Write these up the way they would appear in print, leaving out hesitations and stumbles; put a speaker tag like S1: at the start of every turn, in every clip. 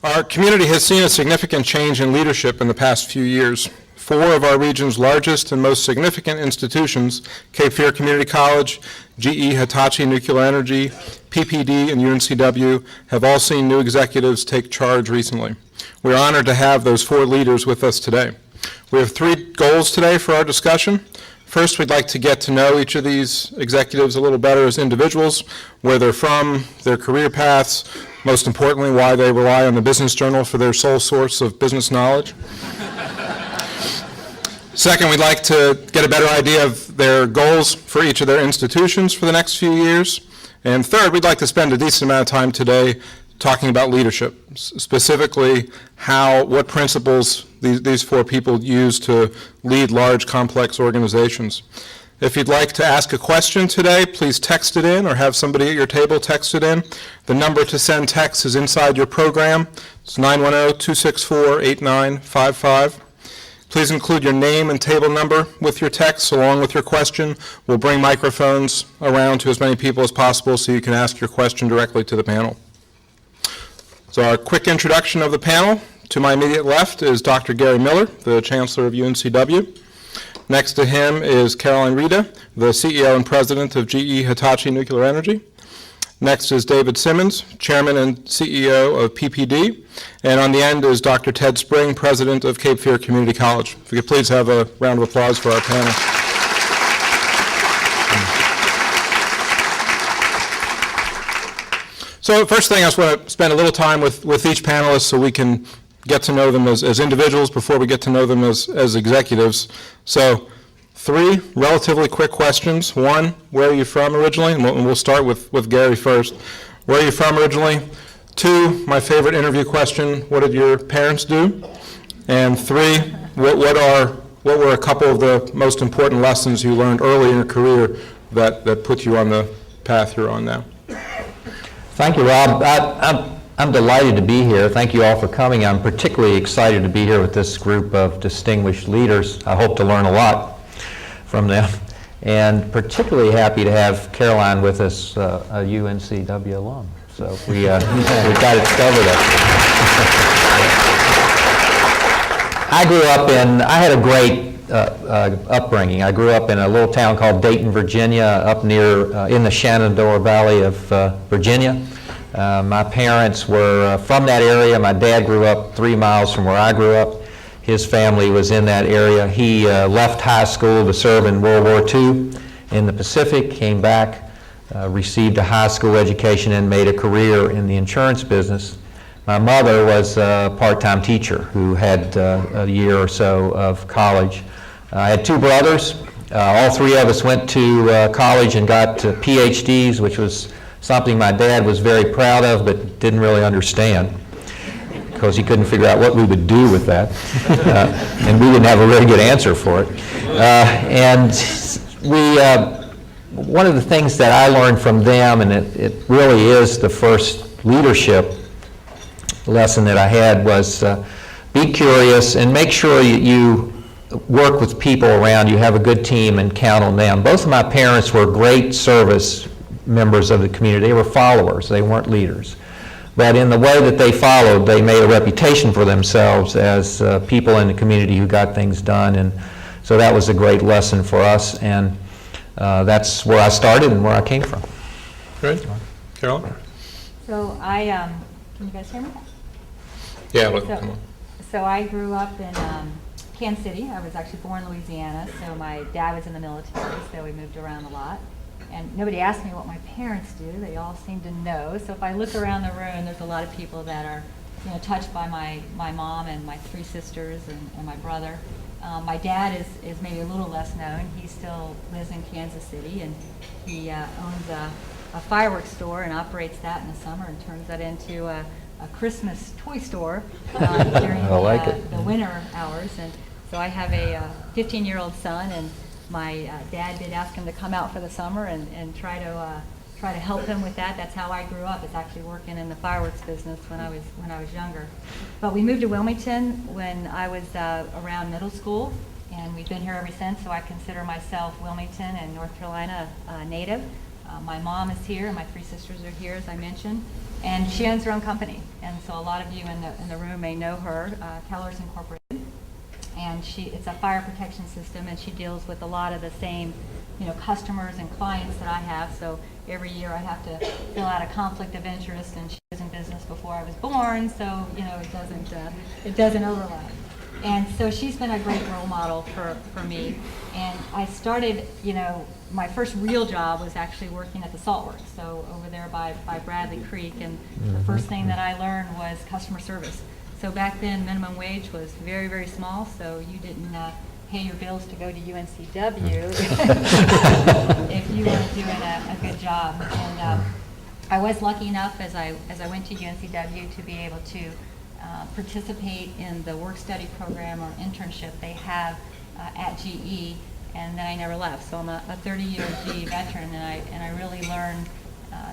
S1: Our community has seen a significant change in leadership in the past few years. 4 of our region's largest and most significant institutions, Cape Fear Community College, GE Hitachi Nuclear Energy, PPD, and UNCW, have all seen new executives take charge recently. We are honored to have those 4 leaders with us today. We have 3 goals today for our discussion. First, we'd like to get to know each of these executives a little better as individuals, where they're from, their career paths, most importantly, why they rely on the Business Journal for their sole source of business knowledge. Second, we'd like to get a better idea of their goals for each of their institutions for the next few years. And third, we'd like to spend a decent amount of time today talking about leadership, specifically what principles these 4 people use to lead large, complex organizations. If you'd like to ask a question today, please text it in or have somebody at your table text it in. The number to send text is inside your program. It's 910-264-8955. Please include your name and table number with your text along with your question. We'll bring microphones around to as many people as possible so you can ask your question directly to the panel. So our quick introduction of the panel. To my immediate left is Dr. Gary Miller, the Chancellor of UNCW. Next to him is Caroline Rita, the CEO and President of GE Hitachi Nuclear Energy. Next is David Simmons, Chairman and CEO of PPD. And on the end is Dr. Ted Spring, President of Cape Fear Community College. If we could please have a round of applause for our panel. So first thing, I just want to spend a little time with each panelist so we can get to know them as individuals before we get to know them as executives. So 3 relatively quick questions. 1, where are you from originally? And we'll start with Gary first. Where are you from originally? 2, my favorite interview question, what did your parents do? And 3, what were a couple of the most important lessons you learned early in your career that put you on the path you're on now?
S2: Thank you, Rob. I'm delighted to be here. Thank you all for coming. I'm particularly excited to be here with this group of distinguished leaders. I hope to learn a lot from them. And particularly happy to have Caroline with us, a UNCW alum. So we got it covered up. I had a great upbringing. I grew up in a little town called Dayton, Virginia, up near in the Shenandoah Valley of Virginia. My parents were from that area. My dad grew up 3 miles from where I grew up. His family was in that area. He left high school to serve in World War II in the Pacific, came back, received a high school education, and made a career in the insurance business. My mother was a part-time teacher who had a year or so of college. I had 2 brothers. All 3 of us went to college and got PhDs, which was something my dad was very proud of but didn't really understand because he couldn't figure out what we would do with that. And we didn't have a really good answer for it. One of the things that I learned from them, and it really is the first leadership lesson that I had, was be curious and make sure you work with people around you, have a good team, and count on them. Both of my parents were great service members of the community. They were followers, they weren't leaders. But in the way that they followed, they made a reputation for themselves as people in the community who got things done. And so that was a great lesson for us, and that's where I started and where I came from.
S1: Great. Carol?
S3: So can you guys hear me?
S1: Yeah, come on.
S3: So I grew up in Kansas City. I was actually born in Louisiana, so my dad was in the military, so we moved around a lot. And nobody asked me what my parents do. They all seem to know. So if I look around the room, there's a lot of people that are, touched by my mom and my 3 sisters and my brother. My dad is maybe a little less known. He still lives in Kansas City, and he owns a fireworks store and operates that in the summer and turns that into a Christmas toy store during the winter hours. And so I have a 15-year-old son, and my dad did ask him to come out for the summer and try to help him with that. That's how I grew up. It's actually working in the fireworks business when I was younger. But we moved to Wilmington when I was around middle school, and we've been here ever since. So I consider myself Wilmington and North Carolina native. My mom is here, and my 3 sisters are here, as I mentioned. And she owns her own company. And so a lot of you in the room may know her, Keller's Incorporated. And it's a fire protection system, and she deals with a lot of the same, customers and clients that I have. So every year I have to fill out a conflict of interest, and she was in business before I was born, so it doesn't overlap. And so she's been a great role model for me. And I started, my first real job was actually working at the salt works, so over there by Bradley Creek. And the first thing that I learned was customer service. So back then, minimum wage was very, very small, so you didn't pay your bills to go to UNCW if you weren't doing a good job. And I was lucky enough as I went to UNCW to be able to participate in the work-study program or internship they have at GE, and then I never left. So I'm a 30-year GE veteran, and I really learned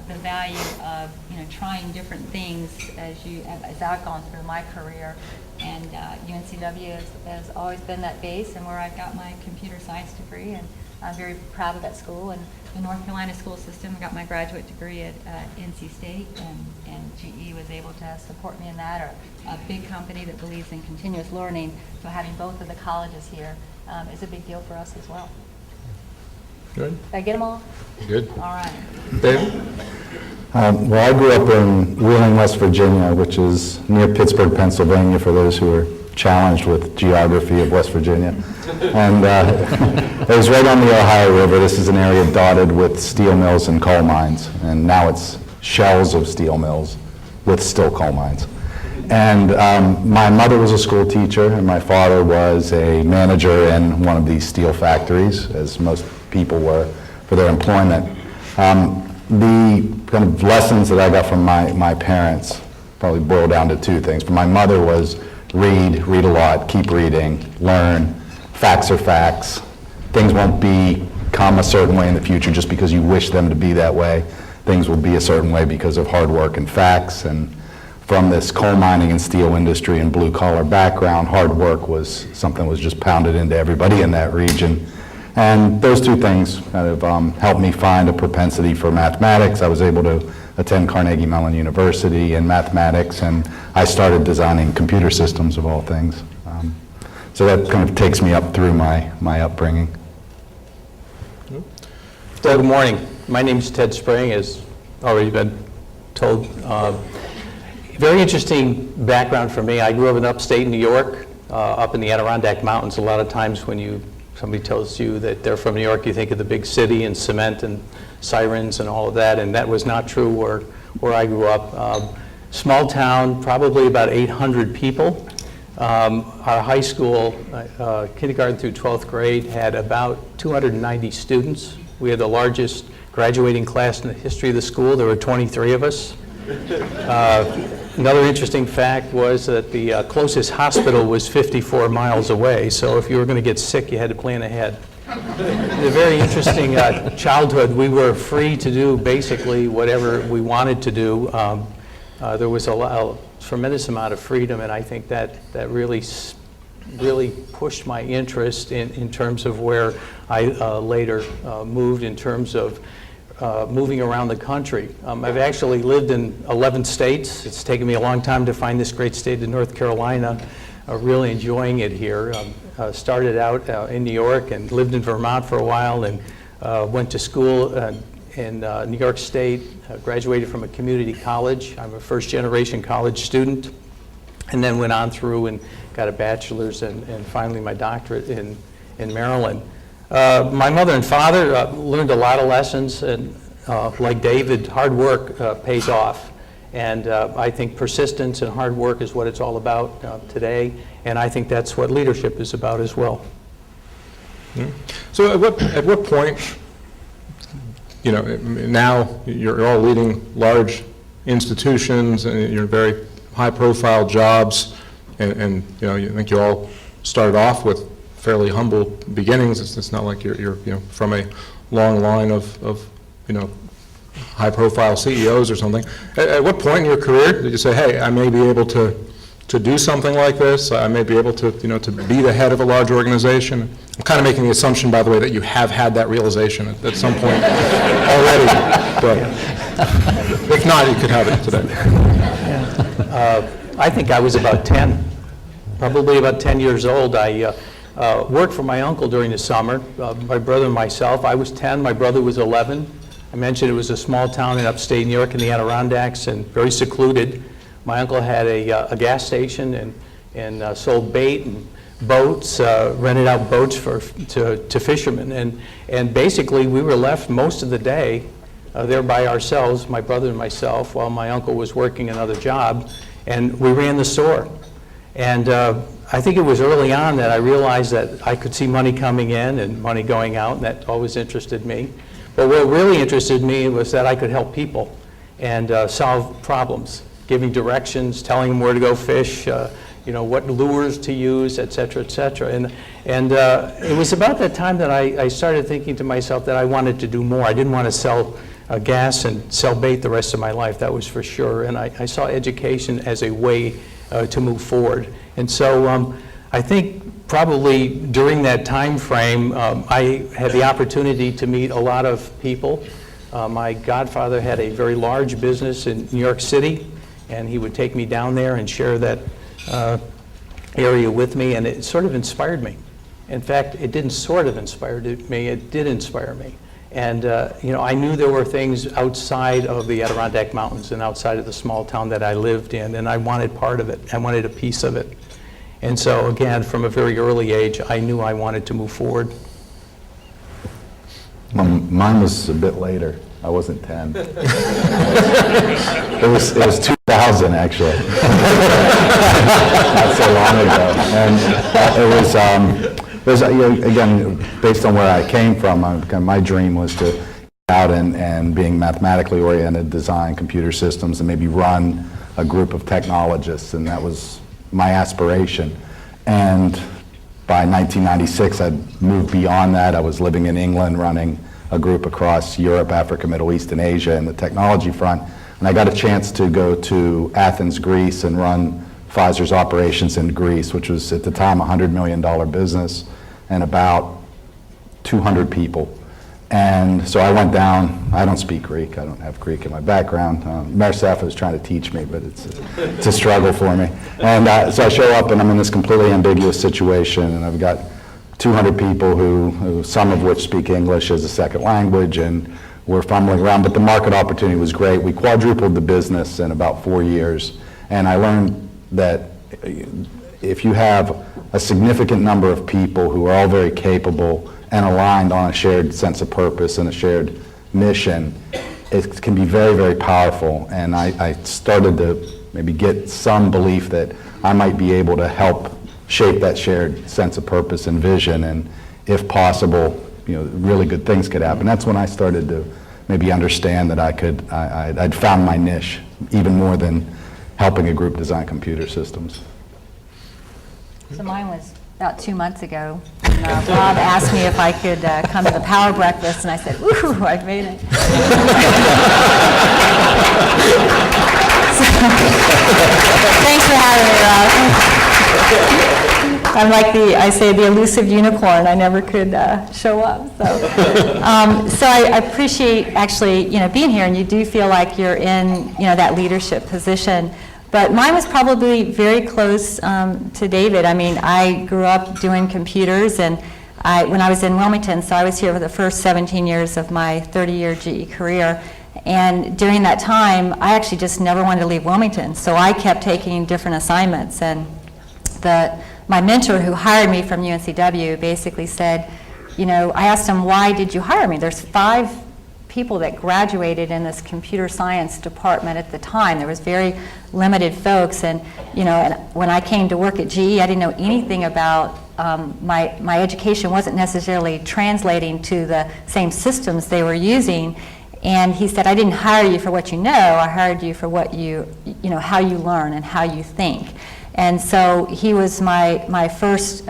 S3: the value of trying different things as I've gone through my career. And UNCW has always been that base, and where I got my computer science degree, and I'm very proud of that school. And the North Carolina school system, I got my graduate degree at NC State, and GE was able to support me in that, or a big company that believes in continuous learning. So having both of the colleges here is a big deal for us as well.
S1: Good.
S3: Did I get them all?
S1: Good.
S3: All right.
S1: David?
S4: Well, I grew up in Wheeling, West Virginia, which is near Pittsburgh, Pennsylvania, for those who are challenged with geography of West Virginia. And it was right on the Ohio River. This is an area dotted with steel mills and coal mines. And now it's shells of steel mills with still coal mines. And my mother was a school teacher, and my father was a manager in one of these steel factories, as most people were for their employment. The kind of lessons that I got from my parents probably boil down to two things. For my mother was read a lot, keep reading, learn, facts are facts. Things won't become a certain way in the future just because you wish them to be that way. Things will be a certain way because of hard work and facts. And from this coal mining and steel industry and blue collar background, hard work was something that was just pounded into everybody in that region. And those two things kind of helped me find a propensity for mathematics. I was able to attend Carnegie Mellon University in mathematics, and I started designing computer systems of all things. So that kind of takes me up through my upbringing.
S5: Well, good morning. My name is Ted Spring, as already been told. Very interesting background for me. I grew up in upstate New York, up in the Adirondack Mountains. A lot of times when somebody tells you that they're from New York, you think of the big city and cement and sirens and all of that, and that was not true where I grew up. Small town, probably about 800 people. Our high school, kindergarten through 12th grade, had about 290 students. We had the largest graduating class in the history of the school. There were 23 of us. Another interesting fact was that the closest hospital was 54 miles away, so if you were going to get sick, you had to plan ahead. A very interesting childhood. We were free to do basically whatever we wanted to do. There was a tremendous amount of freedom, and I think that really pushed my interest in terms of where I later moved in terms of moving around the country. I've actually lived in 11 states. It's taken me a long time to find this great state of North Carolina. Really enjoying it here. Started out in New York and lived in Vermont for a while, and went to school in New York State, graduated from a community college. I'm a first-generation college student, and then went on through and got a bachelor's and finally my doctorate in Maryland. My mother and father learned a lot of lessons, and like David, hard work pays off. And I think persistence and hard work is what it's all about today, and I think that's what leadership is about as well.
S1: So at what point, now you're all leading large institutions, and you're very high-profile jobs, and you think you all started off with fairly humble beginnings. It's not like you're from a long line of high-profile CEOs or something. At what point in your career did you say, hey, I may be able to to do something like this. I may be able to, to be the head of a large organization. I'm kind of making the assumption, by the way, that you have had that realization at some point already. But if not, you could have it today.
S5: I think I was about 10, probably about 10 years old. I worked for my uncle during the summer, my brother and myself. I was 10, my brother was 11. I mentioned it was a small town in upstate New York in the Adirondacks and very secluded. My uncle had a gas station and sold bait and boats, rented out boats to fishermen. And basically, we were left most of the day there by ourselves, my brother and myself, while my uncle was working another job, and we ran the store. And I think it was early on that I realized that I could see money coming in and money going out, and that always interested me. But what really interested me was that I could help people and solve problems, giving directions, telling them where to go fish, what lures to use, et cetera, et cetera. And it was about that time that I started thinking to myself that I wanted to do more. I didn't want to sell gas and sell bait the rest of my life, that was for sure. And I saw education as a way to move forward. And so I think probably during that time frame, I had the opportunity to meet a lot of people. My godfather had a very large business in New York City, and he would take me down there and share that area with me, and it sort of inspired me. In fact, it didn't sort of inspire me, it did inspire me. And I knew there were things outside of the Adirondack Mountains and outside of the small town that I lived in, and I wanted part of it. I wanted a piece of it. And so again, from a very early age, I knew I wanted to move forward.
S4: Mine was a bit later. I wasn't 10. It was 2000, actually. Not so long ago. And it was again, based on where I came from, my dream was to get out and being mathematically oriented, design computer systems, and maybe run a group of technologists, and that was my aspiration. And by 1996, I'd moved beyond that. I was living in England, running a group across Europe, Africa, Middle East, and Asia in the technology front. And I got a chance to go to Athens, Greece, and run Pfizer's operations in Greece, which was at the time a $100 million business and about 200 people. And so I went down. I don't speak Greek. I don't have Greek in my background. Mersef was trying to teach me, but it's a struggle for me. And so I show up, and I'm in this completely ambiguous situation, and I've got 200 people who some of which speak English as a second language, and we're fumbling around, but the market opportunity was great. We quadrupled the business in about 4 years, and I learned that if you have a significant number of people who are all very capable and aligned on a shared sense of purpose and a shared mission, it can be very, very powerful. And I started to maybe get some belief that I might be able to help shape that shared sense of purpose and vision, and if possible, really good things could happen. That's when I started to maybe understand that I'd found my niche, even more than helping a group design computer systems.
S3: So mine was about 2 months ago. And, Bob asked me if I could come to the power breakfast, and I said, "Ooh, I've made it." Thanks for having me, Rob. I'm like the elusive unicorn. I never could show up. So I appreciate actually, being here, and you do feel like you're in, that leadership position. But mine was probably very close to David. I mean, I grew up doing computers, and when I was in Wilmington, so I was here for the first 17 years of my 30-year GE career. And during that time, I actually just never wanted to leave Wilmington. So I kept taking different assignments. And my mentor who hired me from UNCW basically said, I asked him, why did you hire me? There's 5 people that graduated in this computer science department at the time. There was very limited folks, and and when I came to work at GE, I didn't know anything about my education wasn't necessarily translating to the same systems they were using. And he said, I didn't hire you for what you know, I hired you for what how you learn and how you think. And so he was my first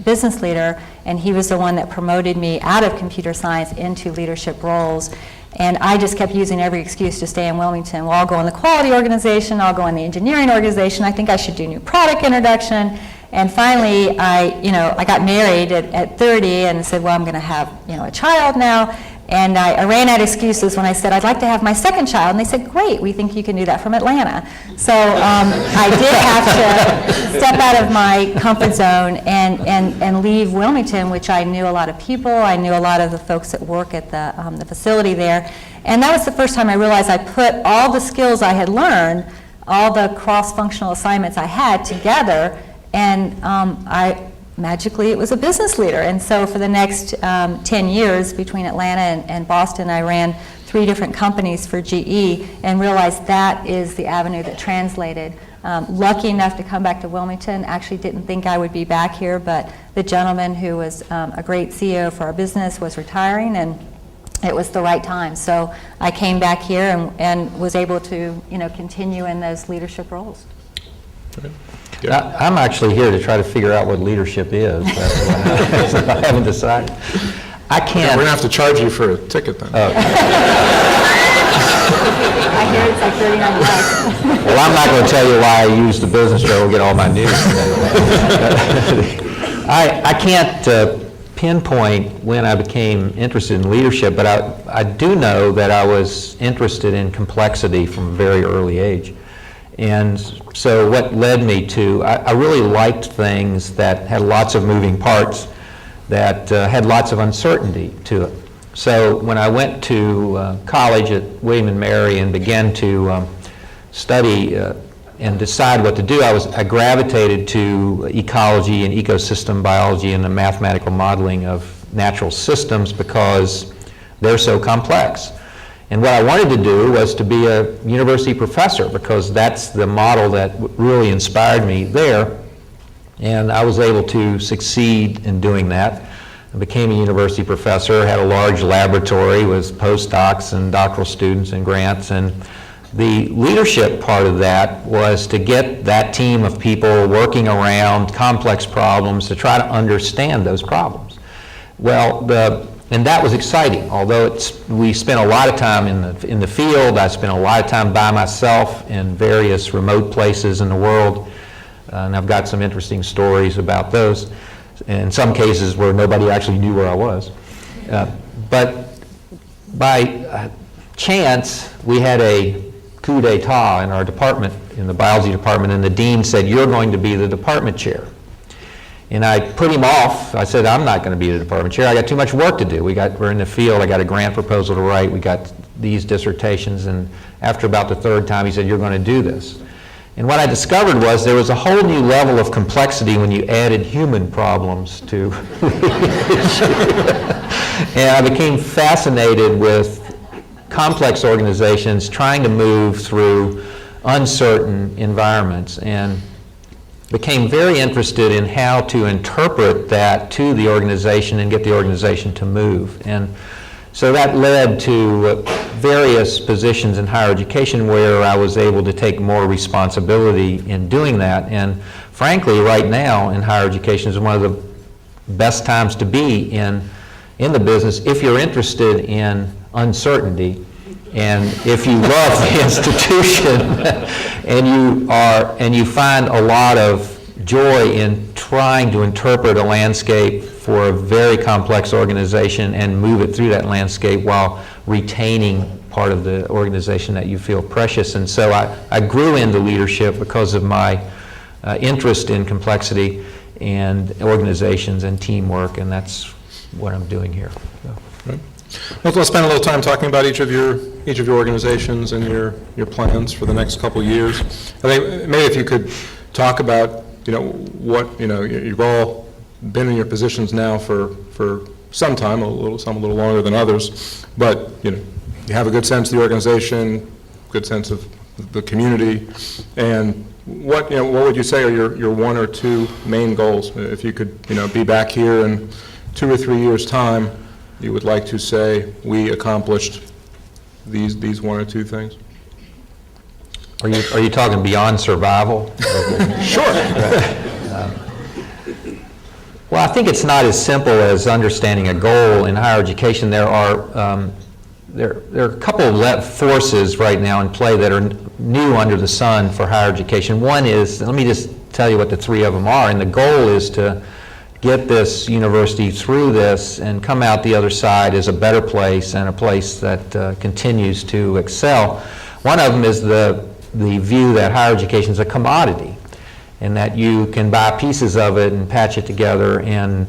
S3: business leader, and he was the one that promoted me out of computer science into leadership roles. And I just kept using every excuse to stay in Wilmington. Well, I'll go in the quality organization, I'll go in the engineering organization, I think I should do new product introduction. And finally, I got married at 30 and said, well, I'm going to have, a child now. And I ran out of excuses when I said, I'd like to have my second child. And they said, great, we think you can do that from Atlanta. So I did have to step out of my comfort zone and leave Wilmington, which I knew a lot of people. I knew a lot of the folks that work at the facility there. And that was the first time I realized I put all the skills I had learned, all the cross-functional assignments I had together, and magically it was a business leader. And so for the next 10 years between Atlanta and Boston, I ran 3 different companies for GE and realized that is the avenue that translated. Lucky enough to come back to Wilmington, actually didn't think I would be back here, but the gentleman who was a great CEO for our business was retiring, and it was the right time. So I came back here and was able to continue in those leadership roles.
S2: I'm actually here to try to figure out what leadership is. That's what I haven't decided. I
S1: We're
S2: can't.
S1: going to have to charge you for a ticket then.
S3: I hear it's like $39.
S2: Well, I'm not going to tell you why I use the business journal to get all my news. I can't pinpoint when I became interested in leadership, but I do know that I was interested in complexity from a very early age. And so what led me to, I really liked things that had lots of moving parts, that had lots of uncertainty to it. So when I went to college at William and Mary and began to study and decide what to do, I gravitated to ecology and ecosystem biology and the mathematical modeling of natural systems because they're so complex. And what I wanted to do was to be a university professor because that's the model that really inspired me there. And I was able to succeed in doing that. I became a university professor, had a large laboratory with postdocs and doctoral students and grants. And the leadership part of that was to get that team of people working around complex problems to try to understand those problems. Well, and that was exciting. Although we spent a lot of time in the field, I spent a lot of time by myself in various remote places in the world, and I've got some interesting stories about those. In some cases where nobody actually knew where I was. But by chance, we had a coup d'etat in our department, in the biology department, and the dean said, "You're going to be the department chair." And I put him off. I said, I'm not going to be the department chair. I got too much work to do. We're in the field. I got a grant proposal to write. We got these dissertations. And after about the 3rd time, he said, you're going to do this. And what I discovered was there was a whole new level of complexity when you added human problems to And I became fascinated with complex organizations trying to move through uncertain environments, and became very interested in how to interpret that to the organization and get the organization to move. And so that led to various positions in higher education where I was able to take more responsibility in doing that. And frankly, right now in higher education is one of the best times to be in the business if you're interested in uncertainty. And if you love the institution and you find a lot of joy in trying to interpret a landscape for a very complex organization and move it through that landscape while retaining part of the organization that you feel precious. And so I grew into leadership because of my interest in complexity and organizations and teamwork, and that's what I'm doing here. So.
S1: Right. Well, let's spend a little time talking about each of your organizations and your plans for the next couple of years. I think maybe if you could talk about what you've all been in your positions now for some time, some a little longer than others, but you have a good sense of the organization, good sense of the community, and what would you say are your 1 or 2 main goals? If you could be back here in 2 or 3 years' time, you would like to say we accomplished these 1 or 2 things?
S2: Are you talking beyond survival?
S1: Sure.
S2: Well, I think it's not as simple as understanding a goal in higher education. There are there are a couple of forces right now in play that are new under the sun for higher education. One is, let me just tell you what the three of them are, and the goal is to get this university through this and come out the other side as a better place and a place that continues to excel. One of them is the view that higher education is a commodity, and that you can buy pieces of it and patch it together and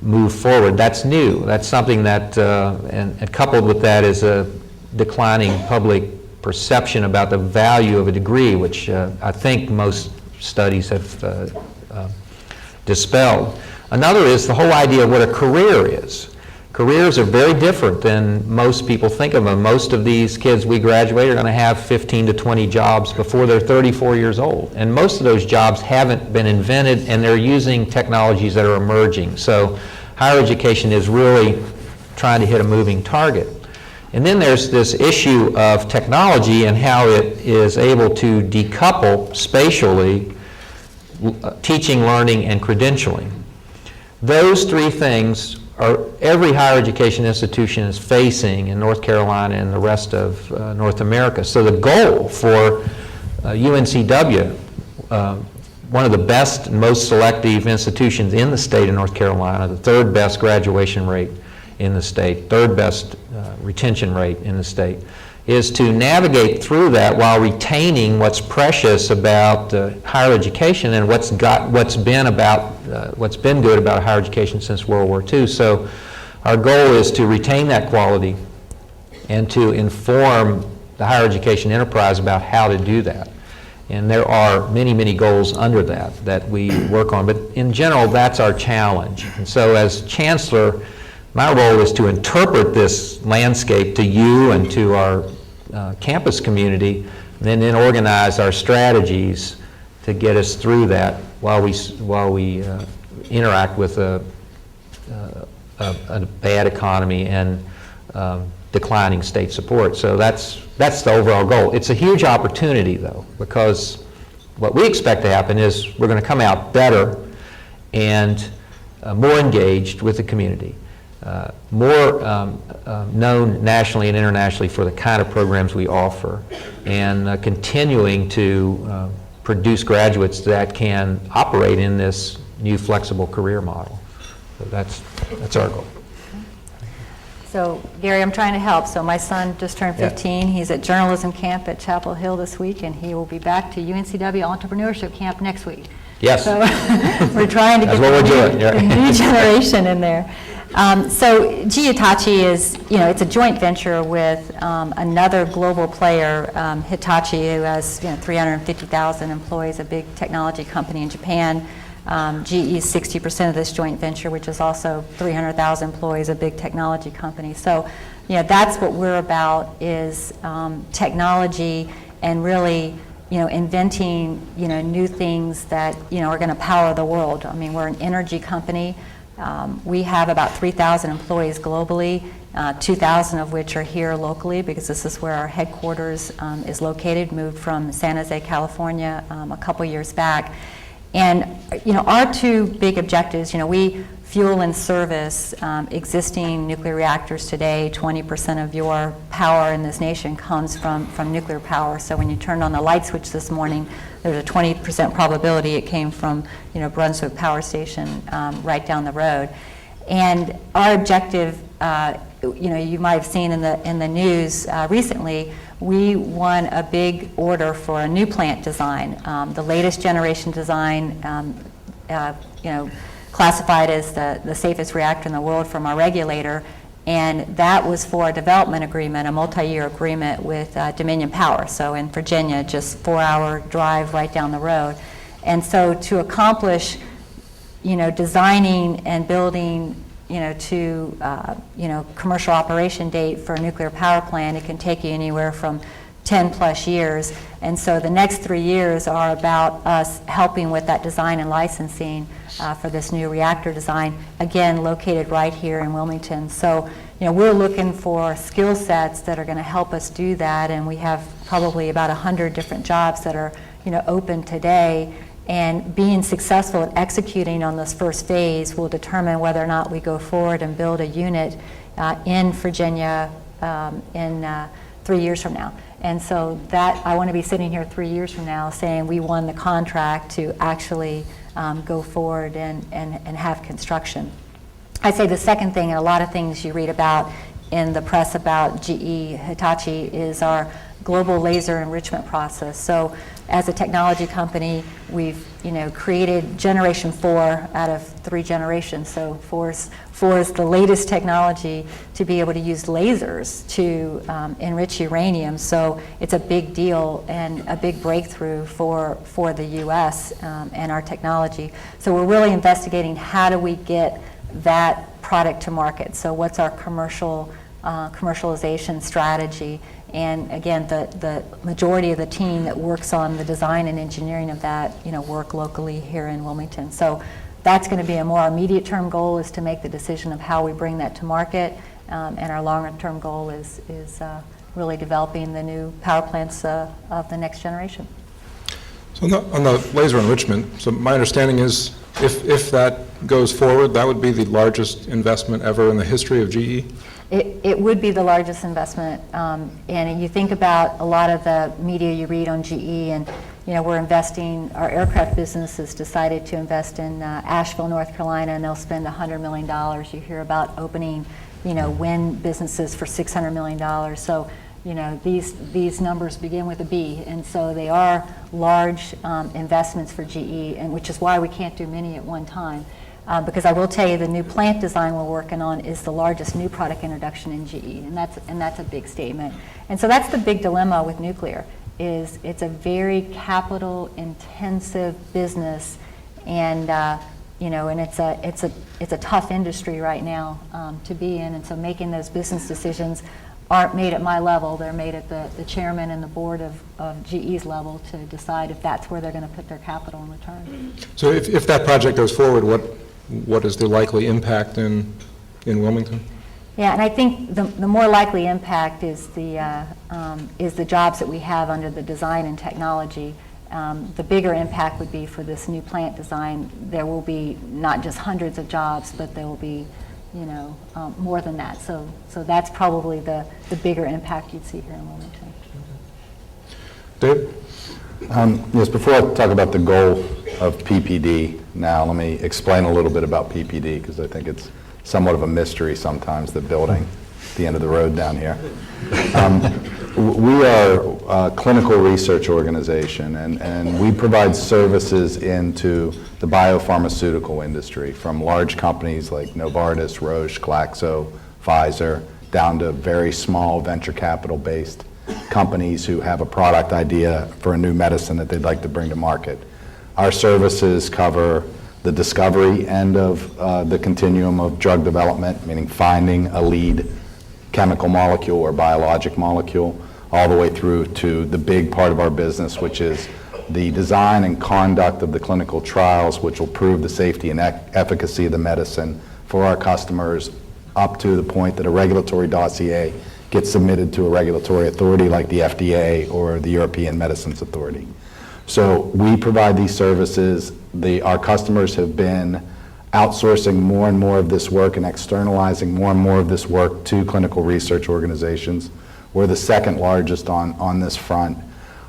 S2: move forward. That's new. That's something that, and coupled with that is a declining public perception about the value of a degree, which I think most studies have dispelled. Another is the whole idea of what a career is. Careers are very different than most people think of them. Most of these kids we graduate are going to have 15 to 20 jobs before they're 34 years old. And most of those jobs haven't been invented, and they're using technologies that are emerging. So higher education is really trying to hit a moving target. And then there's this issue of technology and how it is able to decouple spatially teaching, learning, and credentialing. Those three things are every higher education institution is facing in North Carolina and the rest of North America. So the goal for UNCW, one of the best and most selective institutions in the state of North Carolina, the third best graduation rate in the state, third best retention rate in the state, is to navigate through that while retaining what's precious about higher education and what's been good about higher education since World War II. So our goal is to retain that quality and to inform the higher education enterprise about how to do that. And there are many, many goals under that we work on. But in general, that's our challenge. And so as chancellor, my role is to interpret this landscape to you and to our campus community, and then organize our strategies to get us through that while we interact with a bad economy and declining state support. So that's the overall goal. It's a huge opportunity, though, because what we expect to happen is we're going to come out better and more engaged with the community. More known nationally and internationally for the kind of programs we offer, and continuing to produce graduates that can operate in this new flexible career model. So that's our goal.
S3: So, Gary, I'm trying to help. So my son just turned 15. He's at journalism camp at Chapel Hill this week, and he will be back to UNCW entrepreneurship camp next week.
S2: Yes.
S3: So we're trying to get the new generation in there. So GE Hitachi is, it's a joint venture with another global player, Hitachi, who has 350,000 employees, a big technology company in Japan. GE is 60% of this joint venture, which is also 300,000 employees, a big technology company. So, that's what we're about, is technology and really, inventing, new things that, are going to power the world. I mean, we're an energy company. We have about 3,000 employees globally, 2,000 of which are here locally, because this is where our headquarters is located, moved from San Jose, California a couple years back. And our two big objectives, we fuel and service existing nuclear reactors today. 20% of your power in this nation comes from nuclear power. So when you turned on the light switch this morning, there's a 20% probability it came from Brunswick Power Station right down the road. And our objective, you might have seen in the news recently, we won a big order for a new plant design, the latest generation design, classified as the safest reactor in the world from our regulator, and that was for a development agreement, a multi-year agreement with Dominion Power, so in Virginia, just 4-hour drive right down the road. And so to accomplish, designing and building, to, commercial operation date for a nuclear power plant, it can take you anywhere from 10 plus years. And so the next 3 years are about us helping with that design and licensing for this new reactor design, again, located right here in Wilmington. So, we're looking for skill sets that are going to help us do that, and we have probably about 100 different jobs that are, open today. And being successful at executing on this first phase will determine whether or not we go forward and build a unit in Virginia, in 3 years from now. And so that, I want to be sitting here 3 years from now saying we won the contract to actually go forward and have construction. I'd say the second thing, and a lot of things you read about in the press about GE Hitachi, is our global laser enrichment process. So as a technology company, we've created generation 4 out of 3 generations. So 4 is the latest technology to be able to use lasers to enrich uranium. So it's a big deal and a big breakthrough for the U.S. And our technology. So we're really investigating how do we get that product to market. So what's our commercialization strategy? And again, the majority of the team that works on the design and engineering of that, work locally here in Wilmington. So that's going to be a more immediate term goal, is to make the decision of how we bring that to market. And our longer term goal is really developing the new power plants of the next generation.
S1: So on the laser enrichment, so my understanding is if that goes forward, that would be the largest investment ever in the history of GE?
S3: It would be the largest investment, and you think about a lot of the media you read on GE, and we're investing. Our aircraft business has decided to invest in Asheville, North Carolina, and they'll spend $100 million. You hear about opening, wind businesses for $600 million. So, these numbers begin with a B, and so they are large investments for GE, and which is why we can't do many at one time. Because I will tell you, the new plant design we're working on is the largest new product introduction in GE, and that's a big statement. And so that's the big dilemma with nuclear, is it's a very capital-intensive business, and and it's a tough industry right now to be in. And so making those business decisions aren't made at my level; they're made at the chairman and the board of GE's level to decide if that's where they're going to put their capital and return.
S1: So if that project goes forward, what is the likely impact in Wilmington?
S3: Yeah, and I think the more likely impact is the jobs that we have under the design and technology. The bigger impact would be for this new plant design. There will be not just hundreds of jobs, but there will be more than that. So that's probably the bigger impact you'd see here in Wilmington.
S1: Dave?
S4: Yes, before I talk about the goal of PPD, now let me explain a little bit about PPD, because I think it's somewhat of a mystery sometimes, the building at the end of the road down here. We are a clinical research organization, and we provide services into the biopharmaceutical industry, from large companies like Novartis, Roche, Glaxo, Pfizer, down to very small venture capital-based companies who have a product idea for a new medicine that they'd like to bring to market. Our services cover the discovery end of the continuum of drug development, meaning finding a lead chemical molecule or biologic molecule, all the way through to the big part of our business, which is the design and conduct of the clinical trials, which will prove the safety and efficacy of the medicine for our customers, up to the point that a regulatory dossier gets submitted to a regulatory authority like the FDA or the European Medicines Authority. So we provide these services. Our customers have been outsourcing more and more of this work and externalizing more and more of this work to clinical research organizations. We're the second largest on this front.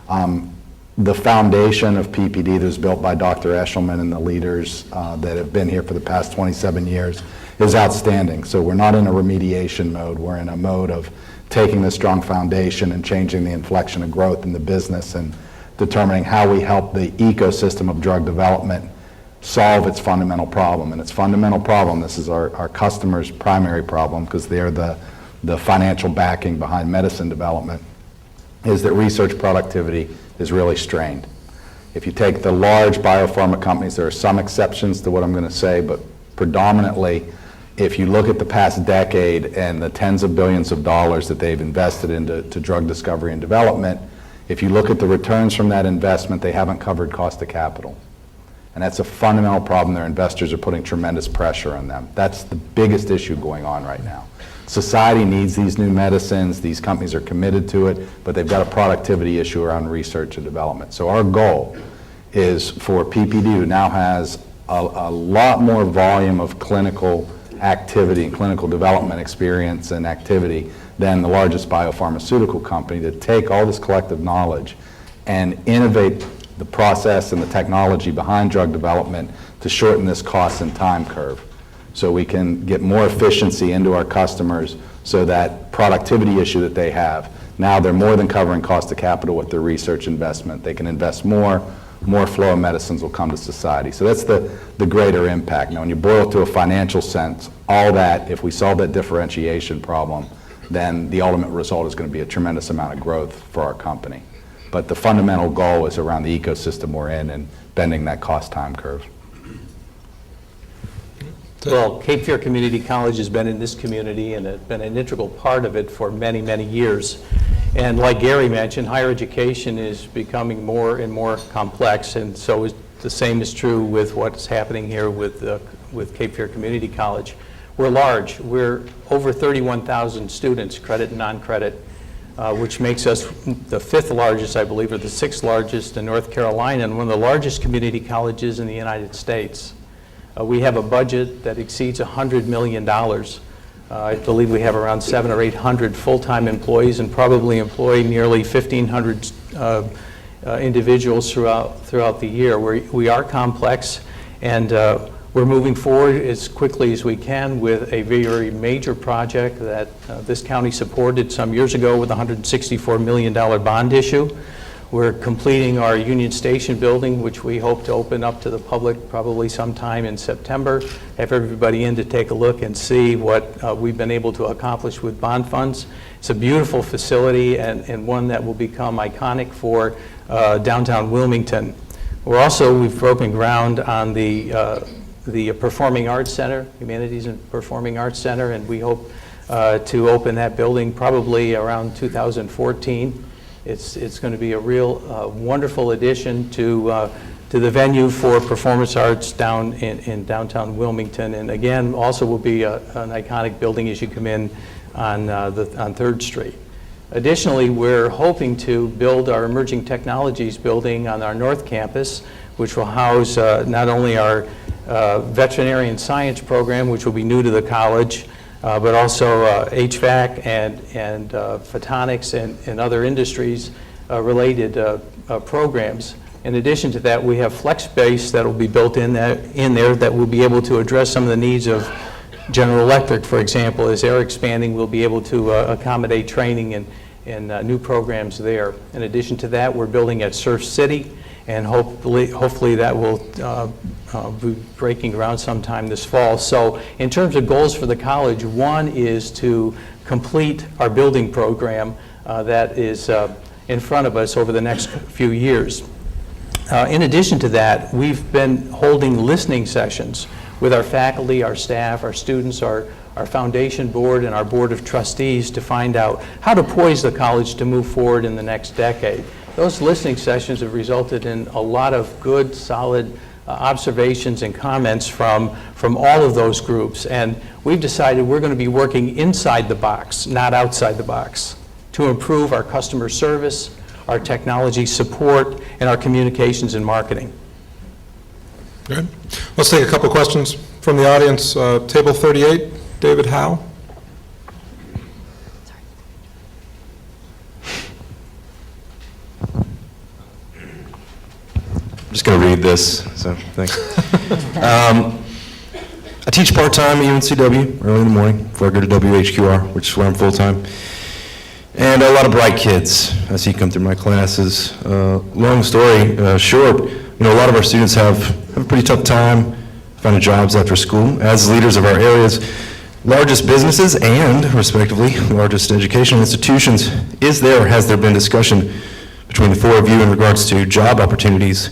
S4: The foundation of PPD that was built by Dr. Eshelman and the leaders that have been here for the past 27 years is outstanding. So we're not in a remediation mode. We're in a mode of taking the strong foundation and changing the inflection of growth in the business and determining how we help the ecosystem of drug development solve its fundamental problem. And its fundamental problem, this is our customers' primary problem, because they're the financial backing behind medicine development, is that research productivity is really strained. If you take the large biopharma companies, there are some exceptions to what I'm going to say, but predominantly, if you look at the past decade and the tens of billions of dollars that they've invested into drug discovery and development, if you look at the returns from that investment, they haven't covered cost of capital. And that's a fundamental problem. Their investors are putting tremendous pressure on them. That's the biggest issue going on right now. Society needs these new medicines. These companies are committed to it, but they've got a productivity issue around research and development. So our goal is for PPD, who now has a lot more volume of clinical activity and clinical development experience and activity than the largest biopharmaceutical company to take all this collective knowledge and innovate the process and the technology behind drug development to shorten this cost and time curve, so we can get more efficiency into our customers, so that productivity issue that they have, now they're more than covering cost of capital with their research investment. They can invest more flow of medicines will come to society. So that's the greater impact. Now, when you boil it to a financial sense, all that, if we solve that differentiation problem, then the ultimate result is going to be a tremendous amount of growth for our company. But the fundamental goal is around the ecosystem we're in and bending that cost time curve.
S5: Well, Cape Fear Community College has been in this community and has been an integral part of it for many, many years. And like Gary mentioned, higher education is becoming more and more complex, and so the same is true with what's happening here with Cape Fear Community College. We're large. We're over 31,000 students, credit and non-credit, which makes us the 5th largest, I believe, or the 6th largest in North Carolina, and one of the largest community colleges in the United States. We have a budget that exceeds $100 million. I believe we have around 700 or 800 full-time employees and probably employ nearly 1,500 individuals throughout the year. We are complex, and we're moving forward as quickly as we can with a very major project that this county supported some years ago with a $164 million bond issue. We're completing our Union Station building, which we hope to open up to the public probably sometime in September. Have everybody in to take a look and see what we've been able to accomplish with bond funds. It's a beautiful facility and one that will become iconic for downtown Wilmington. We've broken ground on the Performing Arts Center, Humanities and Performing Arts Center, and we hope to open that building probably around 2014. It's going to be a real wonderful addition to the venue for performance arts down in downtown Wilmington, and again, also will be an iconic building as you come in on 3rd Street. Additionally, we're hoping to build our Emerging Technologies building on our North Campus, which will house not only our veterinarian science program, which will be new to the college, but also HVAC and photonics and other industries related programs. In addition to that, we have flex space that will be built in there that will be able to address some of the needs of General Electric, for example. As they're expanding, we'll be able to accommodate training and new programs there. In addition to that, we're building at Surf City, and hopefully that will be breaking ground sometime this fall. So in terms of goals for the college, one is to complete our building program that is in front of us over the next few years. In addition to that, we've been holding listening sessions with our faculty, our staff, our students, our foundation board, and our board of trustees to find out how to poise the college to move forward in the next decade. Those listening sessions have resulted in a lot of good, solid observations and comments from all of those groups, and we've decided we're going to be working inside the box, not outside the box, to improve our customer service, our technology support, and our communications and marketing.
S1: Good. Let's take a couple questions from the audience. Table 38, David Howe.
S6: I'm just going to read this, so thanks. I teach part-time at UNCW early in the morning before I go to WHQR, which is where I'm full-time. And a lot of bright kids I see come through my classes. Long story short, a lot of our students have a pretty tough time finding jobs after school. As leaders of our area's largest businesses and, respectively, largest educational institutions, is there or has there been discussion between the four of you in regards to job opportunities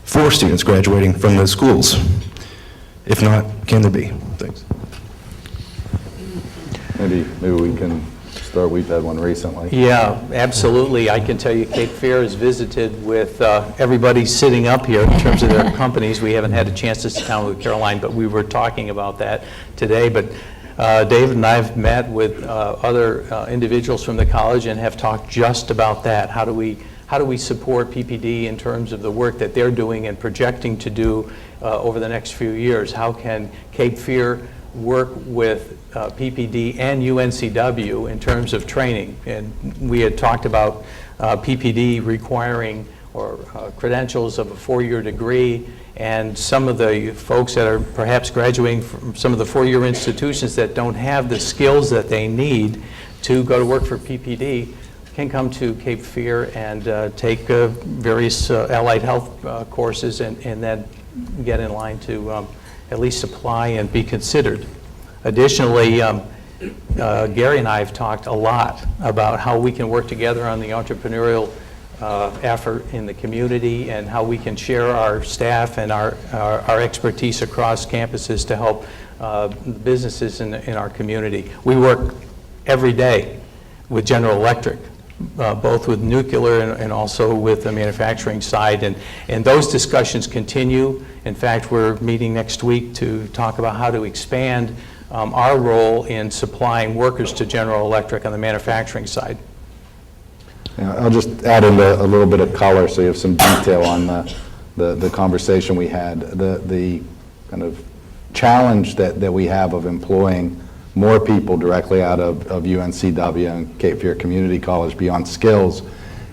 S6: for students graduating from those schools? If not, can there be? Thanks.
S4: Maybe we can start. We've had one recently.
S5: Yeah, absolutely. I can tell you Cape Fear has visited with everybody sitting up here in terms of their companies. We haven't had a chance to sit down with Caroline, but we were talking about that today. But David and I have met with other individuals from the college and have talked just about that. How do we support PPD in terms of the work that they're doing and projecting to do over the next few years? How can Cape Fear work with PPD and UNCW in terms of training. And we had talked about PPD requiring or credentials of a 4-year degree, and some of the folks that are perhaps graduating from some of the 4-year institutions that don't have the skills that they need to go to work for PPD can come to Cape Fear and take various allied health courses and then get in line to at least apply and be considered. Additionally, Gary and I have talked a lot about how we can work together on the entrepreneurial effort in the community and how we can share our staff and our expertise across campuses to help businesses in our community. We work every day with General Electric, both with nuclear and also with the manufacturing side, and those discussions continue. In fact, we're meeting next week to talk about how to expand our role in supplying workers to General Electric on the manufacturing side.
S4: Yeah, I'll just add in a little bit of color so you have some detail on the conversation we had. The kind of challenge that we have of employing more people directly out of UNCW and Cape Fear Community College beyond skills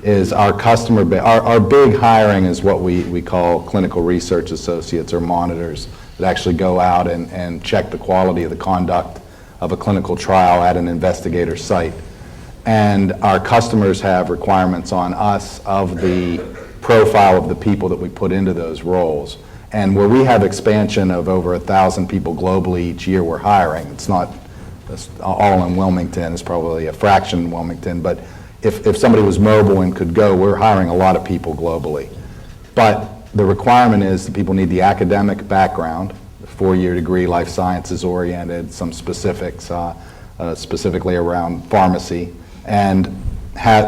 S4: is our customer base. Our big hiring is what we call clinical research associates or monitors that actually go out and check the quality of the conduct of a clinical trial at an investigator site. And our customers have requirements on us of the profile of the people that we put into those roles. And where we have expansion of over 1,000 people globally each year we're hiring, it's not all in Wilmington, it's probably a fraction in Wilmington, but if somebody was mobile and could go, we're hiring a lot of people globally. But the requirement is that people need the academic background, the 4-year degree, life sciences oriented, some specifics, specifically around pharmacy, and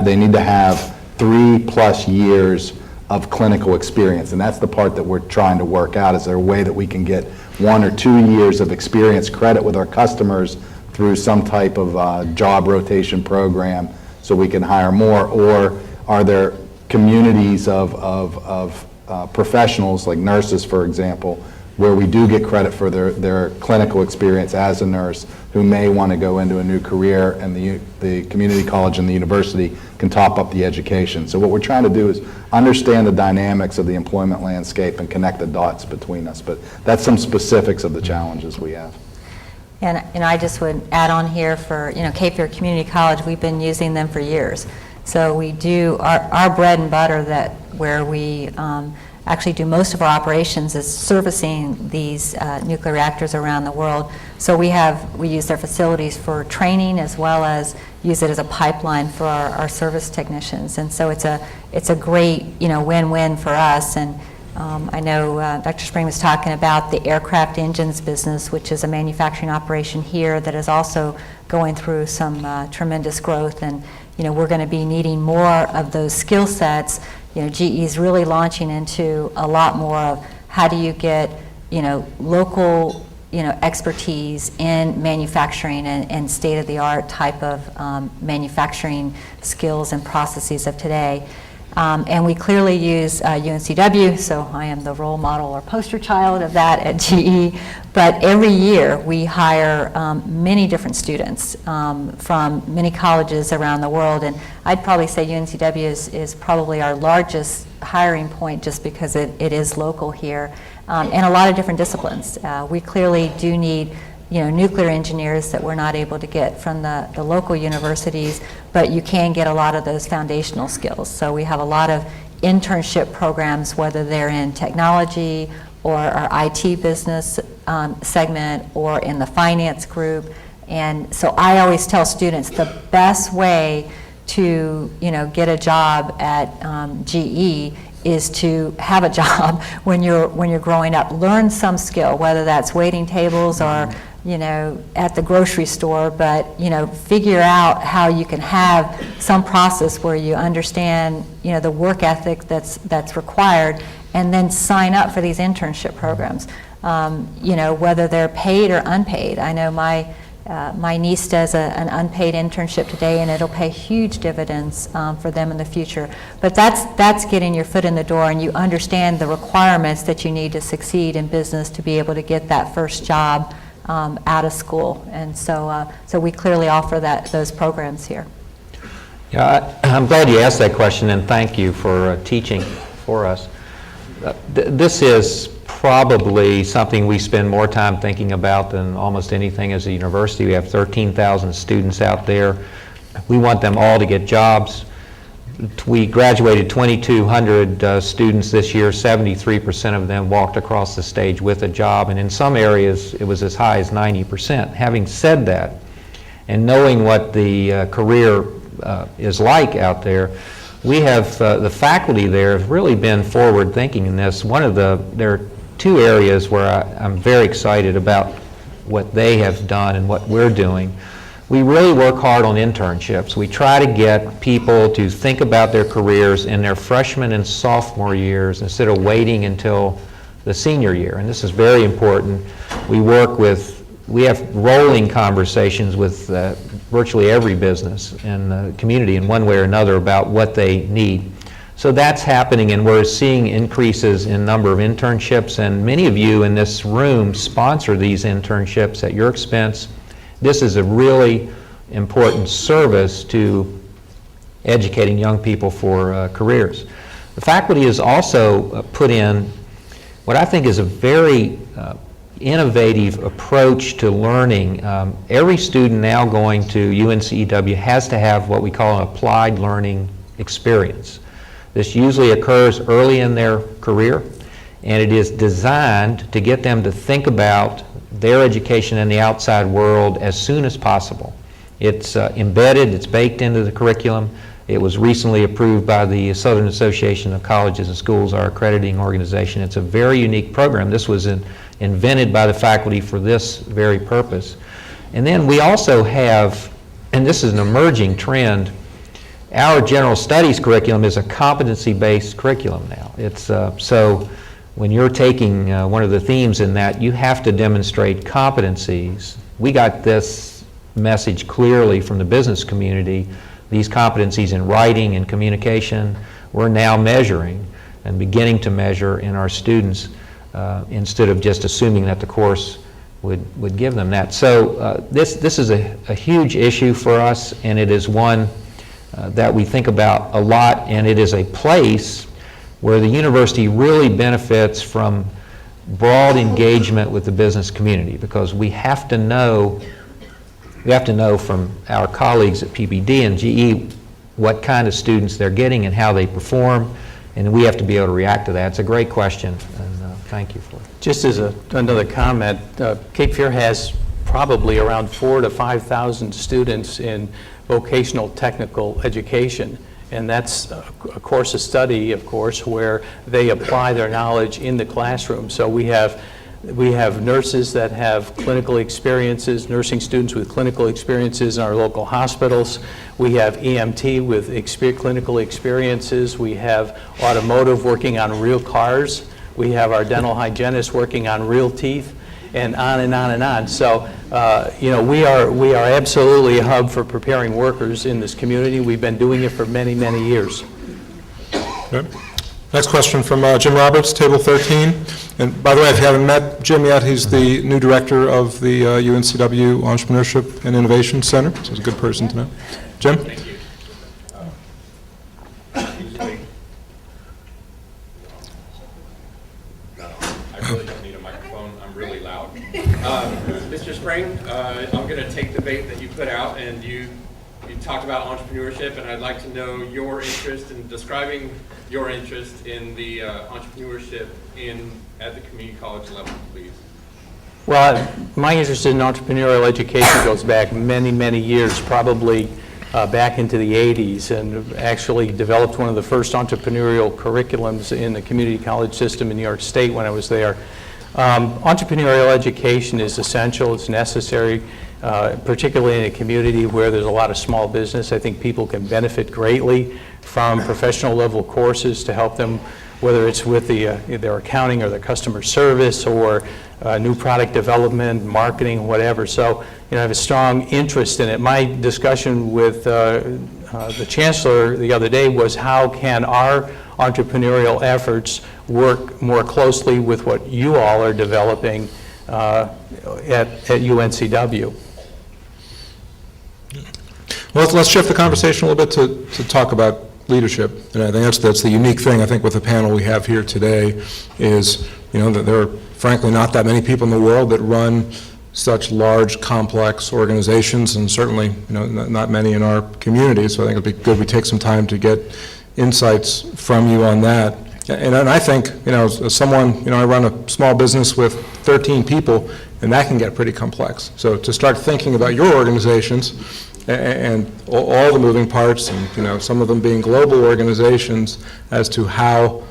S4: they need to have 3+ years of clinical experience. And that's the part that we're trying to work out. Is there a way that we can get 1 or 2 years of experience credit with our customers through some type of job rotation program so we can hire more? Or are there communities of professionals, like nurses, for example, where we do get credit for their clinical experience as a nurse, who may want to go into a new career, and the community college and the university can top up the education. So what we're trying to do is understand the dynamics of the employment landscape and connect the dots between us. But that's some specifics of the challenges we have.
S3: And I just would add on here for, Cape Fear Community College, we've been using them for years. So we do, our bread and butter where we actually do most of our operations is servicing these nuclear reactors around the world. So we use their facilities for training as well as use it as a pipeline for our service technicians. And so it's a great, win-win for us. And I know Dr. Spring was talking about the aircraft engines business, which is a manufacturing operation here that is also going through some tremendous growth. And we're going to be needing more of those skill sets. GE is really launching into a lot more of how do you get, local, expertise in manufacturing and state-of-the-art type of manufacturing skills and processes of today. And we clearly use UNCW, so I am the role model or poster child of that at GE. But every year we hire many different students from many colleges around the world. And I'd probably say UNCW is probably our largest hiring point just because it is local here. And a lot of different disciplines. We clearly do need nuclear engineers that we're not able to get from the local universities, but you can get a lot of those foundational skills. So we have a lot of internship programs, whether they're in technology or our IT business segment or in the finance group. And so I always tell students the best way to get a job at GE is to have a job when you're growing up. Learn some skill, whether that's waiting tables or at the grocery store, but figure out how you can have some process where you understand the work ethic that's required, and then sign up for these internship programs. Whether they're paid or unpaid. I know my niece does an unpaid internship today, and it'll pay huge dividends for them in the future. But that's getting your foot in the door, and you understand the requirements that you need to succeed in business to be able to get that first job out of school. And so we clearly offer those programs here.
S2: Yeah, I'm glad you asked that question, and thank you for teaching for us. This is probably something we spend more time thinking about than almost anything as a university. We have 13,000 students out there. We want them all to get jobs. We graduated 2,200 students this year. 73% of them walked across the stage with a job, and in some areas it was as high as 90%. Having said that, and knowing what the career is like out there, we have the faculty there have really been forward thinking in this. There are two areas where I'm very excited about what they have done and what we're doing. We really work hard on internships. We try to get people to think about their careers in their freshman and sophomore years instead of waiting until the senior year, and this is very important. We have rolling conversations with virtually every business in the community in one way or another about what they need. So that's happening, and we're seeing increases in number of internships, and many of you in this room sponsor these internships at your expense. This is a really important service to educating young people for careers. The faculty has also put in what I think is a very innovative approach to learning. Every student now going to UNCEW has to have what we call an applied learning experience. This usually occurs early in their career, and it is designed to get them to think about their education in the outside world as soon as possible. It's embedded, it's baked into the curriculum. It was recently approved by the Southern Association of Colleges and Schools, our accrediting organization. It's a very unique program. This was invented by the faculty for this very purpose. And then we also have, and this is an emerging trend, our general studies curriculum is a competency-based curriculum now. It's so when you're taking one of the themes in that, you have to demonstrate competencies. We got this message clearly from the business community. These competencies in writing and communication, we're now measuring and beginning to measure in our students instead of just assuming that the course would give them that. So this is a huge issue for us, and it is one that we think about a lot, and it is a place where the university really benefits from broad engagement with the business community, because we have to know from our colleagues at PBD and GE what kind of students they're getting and how they perform, and we have to be able to react to that. It's a great question, and thank you for it.
S5: Just as another comment, Cape Fear has probably around 4,000 to 5,000 students in vocational technical education, and that's a course of study, of course, where they apply their knowledge in the classroom. So we have nurses that have clinical experiences, nursing students with clinical experiences in our local hospitals. We have EMT with clinical experiences. We have automotive working on real cars. We have our dental hygienists working on real teeth, and on and on and on. So, we are absolutely a hub for preparing workers in this community. We've been doing it for many, many years.
S1: Okay. Next question from Jim Roberts, table 13. And by the way, if you haven't met Jim yet, he's the new director of the UNCW Entrepreneurship and Innovation Center, so he's a good person to know. Jim?
S7: Thank you. No, I really don't need a microphone. I'm really loud. Mr. Spring, I'm going to take the bait that you put out, and you talked about entrepreneurship, and I'd like to know your interest in describing your interest in the entrepreneurship at the community college level, please.
S5: Well, my interest in entrepreneurial education goes back many, many years, probably back into the 80s, and actually developed one of the first entrepreneurial curriculums in the community college system in New York State when I was there. Entrepreneurial education is essential, it's necessary, particularly in a community where there's a lot of small business. I think people can benefit greatly from professional level courses to help them, whether it's with their accounting or their customer service or new product development, marketing, whatever. So, I have a strong interest in it. My discussion with the chancellor the other day was how can our entrepreneurial efforts work more closely with what you all are developing at UNCW.
S1: Well, let's shift the conversation a little bit to talk about leadership. And I think that's the unique thing, I think, with the panel we have here today is, that there are frankly not that many people in the world that run such large, complex organizations, and certainly, not many in our community. So I think it'd be good we take some time to get insights from you on that. And I think, as someone, I run a small business with 13 people, and that can get pretty complex. So to start thinking about your organizations and all the moving parts, and some of them being global organizations, as to how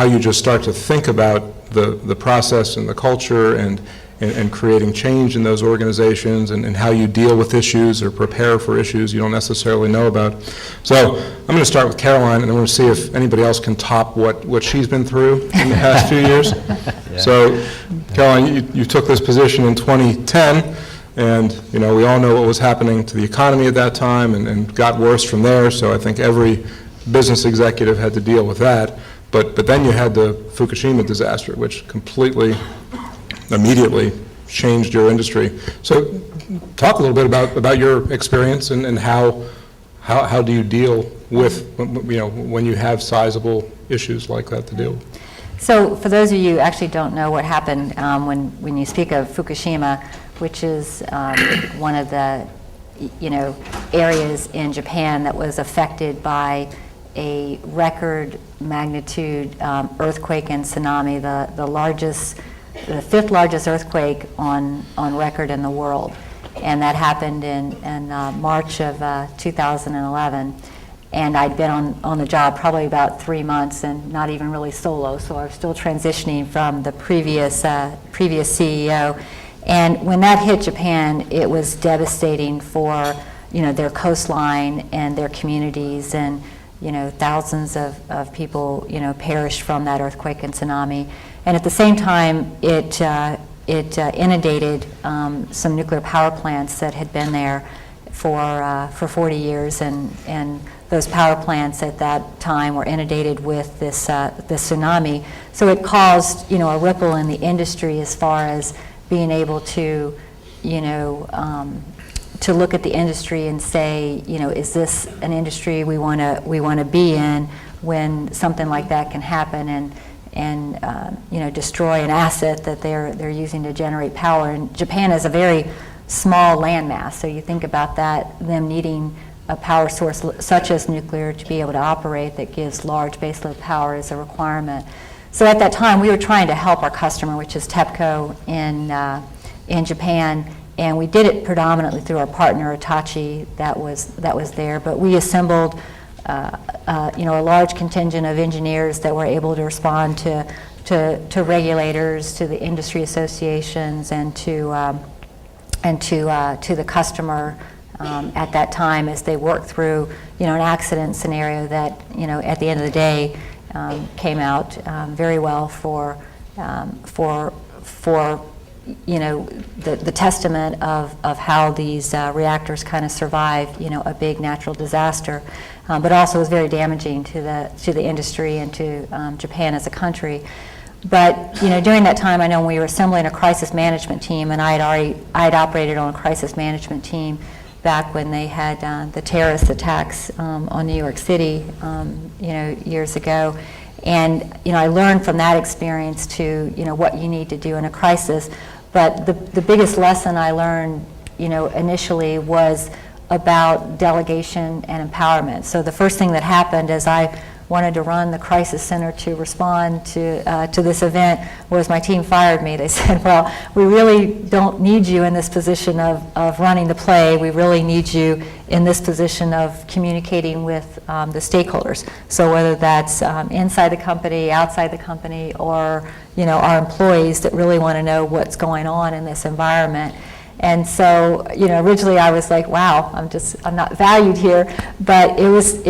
S1: you just start to think about the process and the culture and creating change in those organizations, and how you deal with issues or prepare for issues you don't necessarily know about. So I'm going to start with Caroline, and then we're going to see if anybody else can top what she's been through in the past few years.
S2: Yeah.
S1: So Caroline, you took this position in 2010, and we all know what was happening to the economy at that time, and got worse from there. So I think every business executive had to deal with that. But then you had the Fukushima disaster, which completely, immediately changed your industry. So talk a little bit about your experience and how do you deal with, when you have sizable issues like that to deal with.
S3: So for those of you who actually don't know what happened when you speak of Fukushima, which is one of the areas in Japan that was affected by a record magnitude earthquake and tsunami, the fifth largest earthquake on record in the world. And that happened in March of 2011. And I'd been on the job probably about 3 months, and not even really solo, so I was still transitioning from the previous CEO. And when that hit Japan, it was devastating for their coastline and their communities, and thousands of people perished from that earthquake and tsunami. And at the same time, it inundated some nuclear power plants that had been there for 40 years, and those power plants at that time were inundated with this tsunami. So it caused a ripple in the industry as far as being able to to look at the industry and say, is this an industry we want to be in when something like that can happen and destroy an asset that they're using to generate power. And Japan is a very small landmass, so you think about that, them needing a power source such as nuclear to be able to operate that gives large baseload power is a requirement. So at that time, we were trying to help our customer, which is TEPCO in Japan, and we did it predominantly through our partner Hitachi that was there. But we assembled a large contingent of engineers that were able to respond to regulators, to the industry associations, and to the customer at that time as they worked through an accident scenario that at the end of the day came out very well for the testament of how these reactors kind of survive a big natural disaster, but also was very damaging to the industry and to Japan as a country. But during that time, I know when we were assembling a crisis management team, and I'd operated on a crisis management team back when they had the terrorist attacks on New York City, years ago. And I learned from that experience to what you need to do in a crisis. But the biggest lesson I learned initially was about delegation and empowerment. So the first thing that happened as I wanted to run the crisis center to respond to this event was my team fired me. They said, well, we really don't need you in this position of running the play. We really need you in this position of communicating with the stakeholders. So whether that's inside the company, outside the company, or our employees that really want to know what's going on in this environment. And so, originally I was like, wow, I'm not valued here, but it was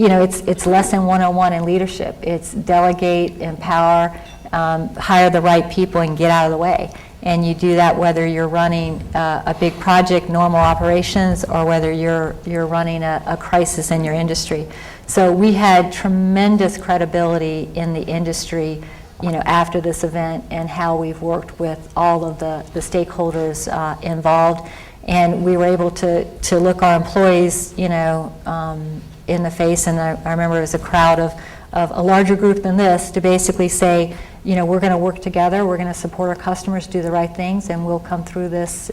S3: it's lesson 101 in leadership. It's delegate, empower, hire the right people, and get out of the way. And you do that whether you're running a big project, normal operations, or whether you're running a crisis in your industry. So we had tremendous credibility in the industry after this event, and how we've worked with all of the stakeholders involved. And we were able to look our employees, in the face, and I remember it was a crowd of a larger group than this, to basically say, we're going to work together, we're going to support our customers, do the right things, and we'll come through this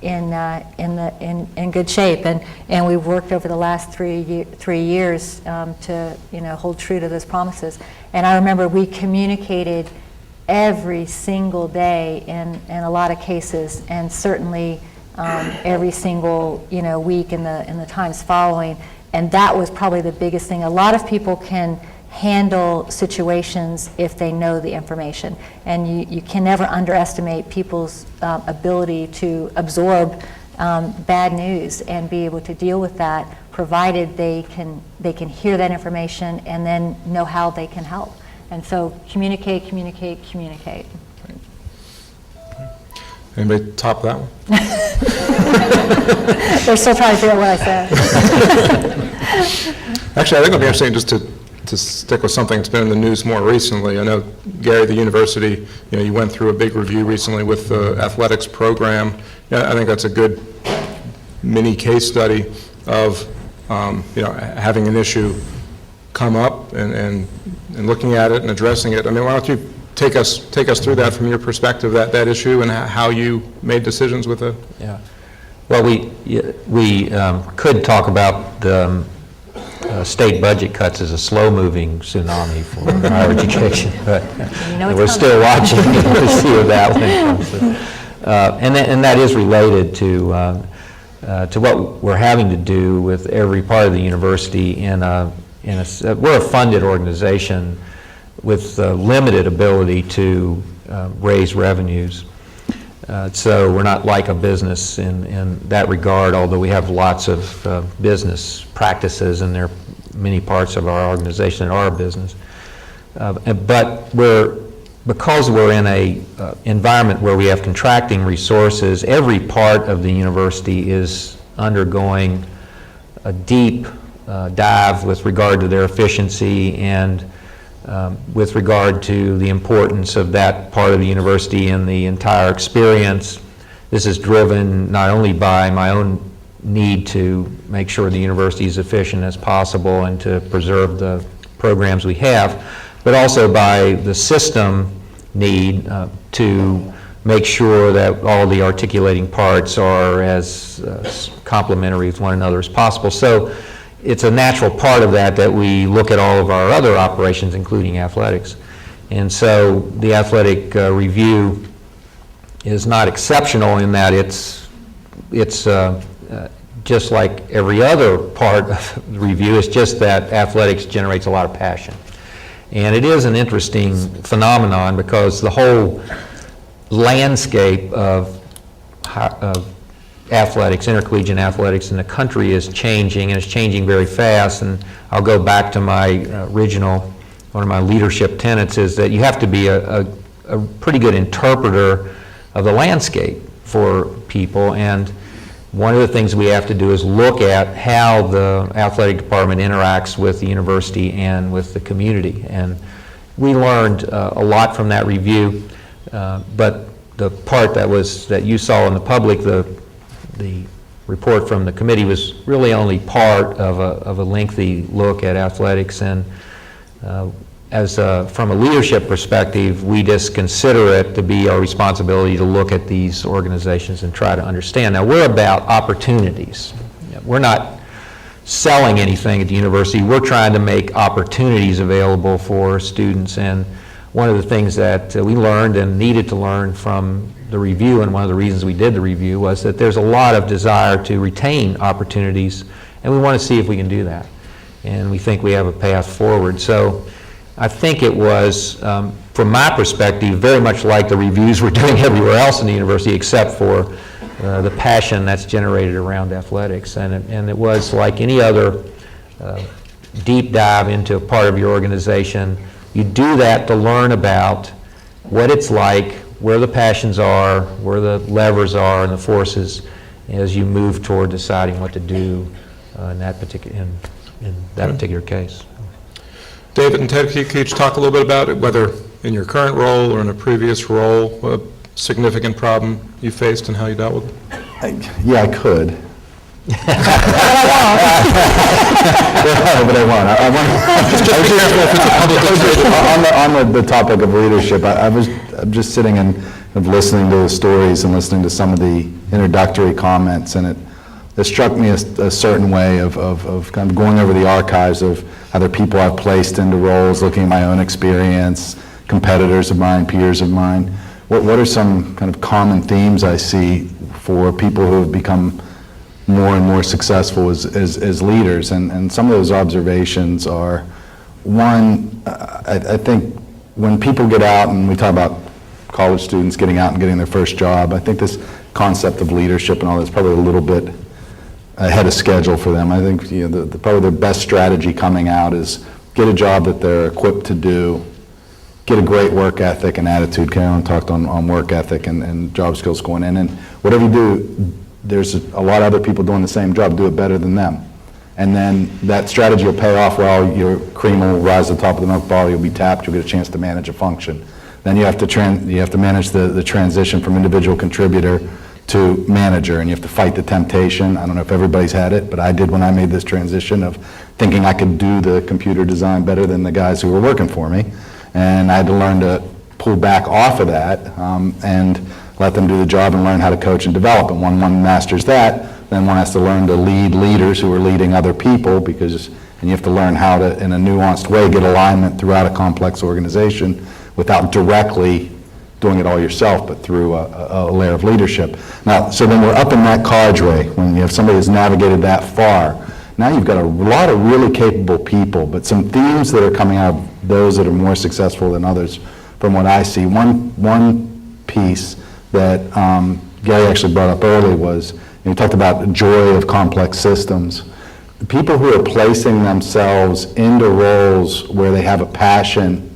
S3: in good shape. And we've worked over the last 3 years to hold true to those promises. And I remember we communicated every single day in a lot of cases, and certainly every single week in the times following. And that was probably the biggest thing. A lot of people can handle situations if they know the information, and you can never underestimate people's ability to absorb bad news and be able to deal with that, provided they can hear that information and then know how they can help. And so communicate.
S1: Anybody top that one?
S3: They're still trying to figure out what I said.
S1: Actually, I think it'll be interesting just to stick with something that's been in the news more recently. I know, Gary, the university, you went through a big review recently with the athletics program. I think that's a good mini case study of, having an issue come up and looking at it and addressing it. I mean, why don't you take us through that from your perspective, that issue, and how you made decisions with it?
S2: Yeah. Well, we could talk about the state budget cuts as a slow-moving tsunami for higher education, but we're still watching to see where that one comes. And that is related to what we're having to do with every part of the university. We're a funded organization with limited ability to raise revenues. So we're not like a business in that regard, although we have lots of business practices, and there are many parts of our organization that are a business. But because we're in a environment where we have contracting resources, every part of the university is undergoing a deep dive with regard to their efficiency and with regard to the importance of that part of the university in the entire experience. This is driven not only by my own need to make sure the university is efficient as possible and to preserve the programs we have, but also by the system need to make sure that all the articulating parts are as complementary with one another as possible. So it's a natural part of that we look at all of our other operations, including athletics. And so the athletic review is not exceptional in that it's just like every other part of the review. It's just that athletics generates a lot of passion. And it is an interesting phenomenon because the whole landscape of athletics, intercollegiate athletics in the country is changing, and it's changing very fast. And I'll go back to my one of my leadership tenets is that you have to be a pretty good interpreter of the landscape for people. And one of the things we have to do is look at how the athletic department interacts with the university and with the community. And we learned a lot from that review, but the part that you saw in the public, the report from the committee, was really only part of a lengthy look at athletics. And from a leadership perspective, we just consider it to be our responsibility to look at these organizations and try to understand. Now, we're about opportunities. We're not selling anything at the university. We're trying to make opportunities available for students. And one of the things that we learned and needed to learn from the review, and one of the reasons we did the review, was that there's a lot of desire to retain opportunities, and we want to see if we can do that. And we think we have a path forward. So I think it was, from my perspective, very much like the reviews we're doing everywhere else in the university, except for the passion that's generated around athletics. And it was like any other deep dive into a part of your organization. You do that to learn about what it's like, where the passions are, where the levers are, and the forces as you move toward deciding what to do in that particular case.
S1: David and Ted, could you talk a little bit about it, whether in your current role or in a previous role, a significant problem you faced and how you dealt with it?
S4: Yeah, I could. But I won't. On the topic of leadership, I'm just sitting and listening to the stories and listening to some of the introductory comments, and it struck me a certain way of kind of going over the archives of other people I've placed into roles, looking at my own experience, competitors of mine, peers of mine. What are some kind of common themes I see for people who have become more and more successful as leaders? And some of those observations are, one, I think when people get out, and we talk about college students getting out and getting their first job, I think this concept of leadership and all that's probably a little bit ahead of schedule for them. I think probably the best strategy coming out is get a job that they're equipped to do, get a great work ethic and attitude. Karen talked on work ethic and job skills going in, and whatever you do, there's a lot of other people doing the same job, do it better than them. And then that strategy will pay off well, your cream will rise to the top of the milk bottle, you'll be tapped, you'll get a chance to manage a function. Then you have to manage the transition from individual contributor to manager, and you have to fight the temptation. I don't know if everybody's had it, but I did when I made this transition of thinking I could do the computer design better than the guys who were working for me. And I had to learn to pull back off of that and let them do the job and learn how to coach and develop. And when one masters that, then one has to learn to lead leaders who are leading other people, and you have to learn how to, in a nuanced way, get alignment throughout a complex organization without directly doing it all yourself, but through a layer of leadership. Now, so then we're up in that cadre, when you have somebody who's navigated that far. Now you've got a lot of really capable people, but some themes that are coming out of those that are more successful than others from what I see. One piece that Gary actually brought up early was, he talked about the joy of complex systems. The people who are placing themselves into roles where they have a passion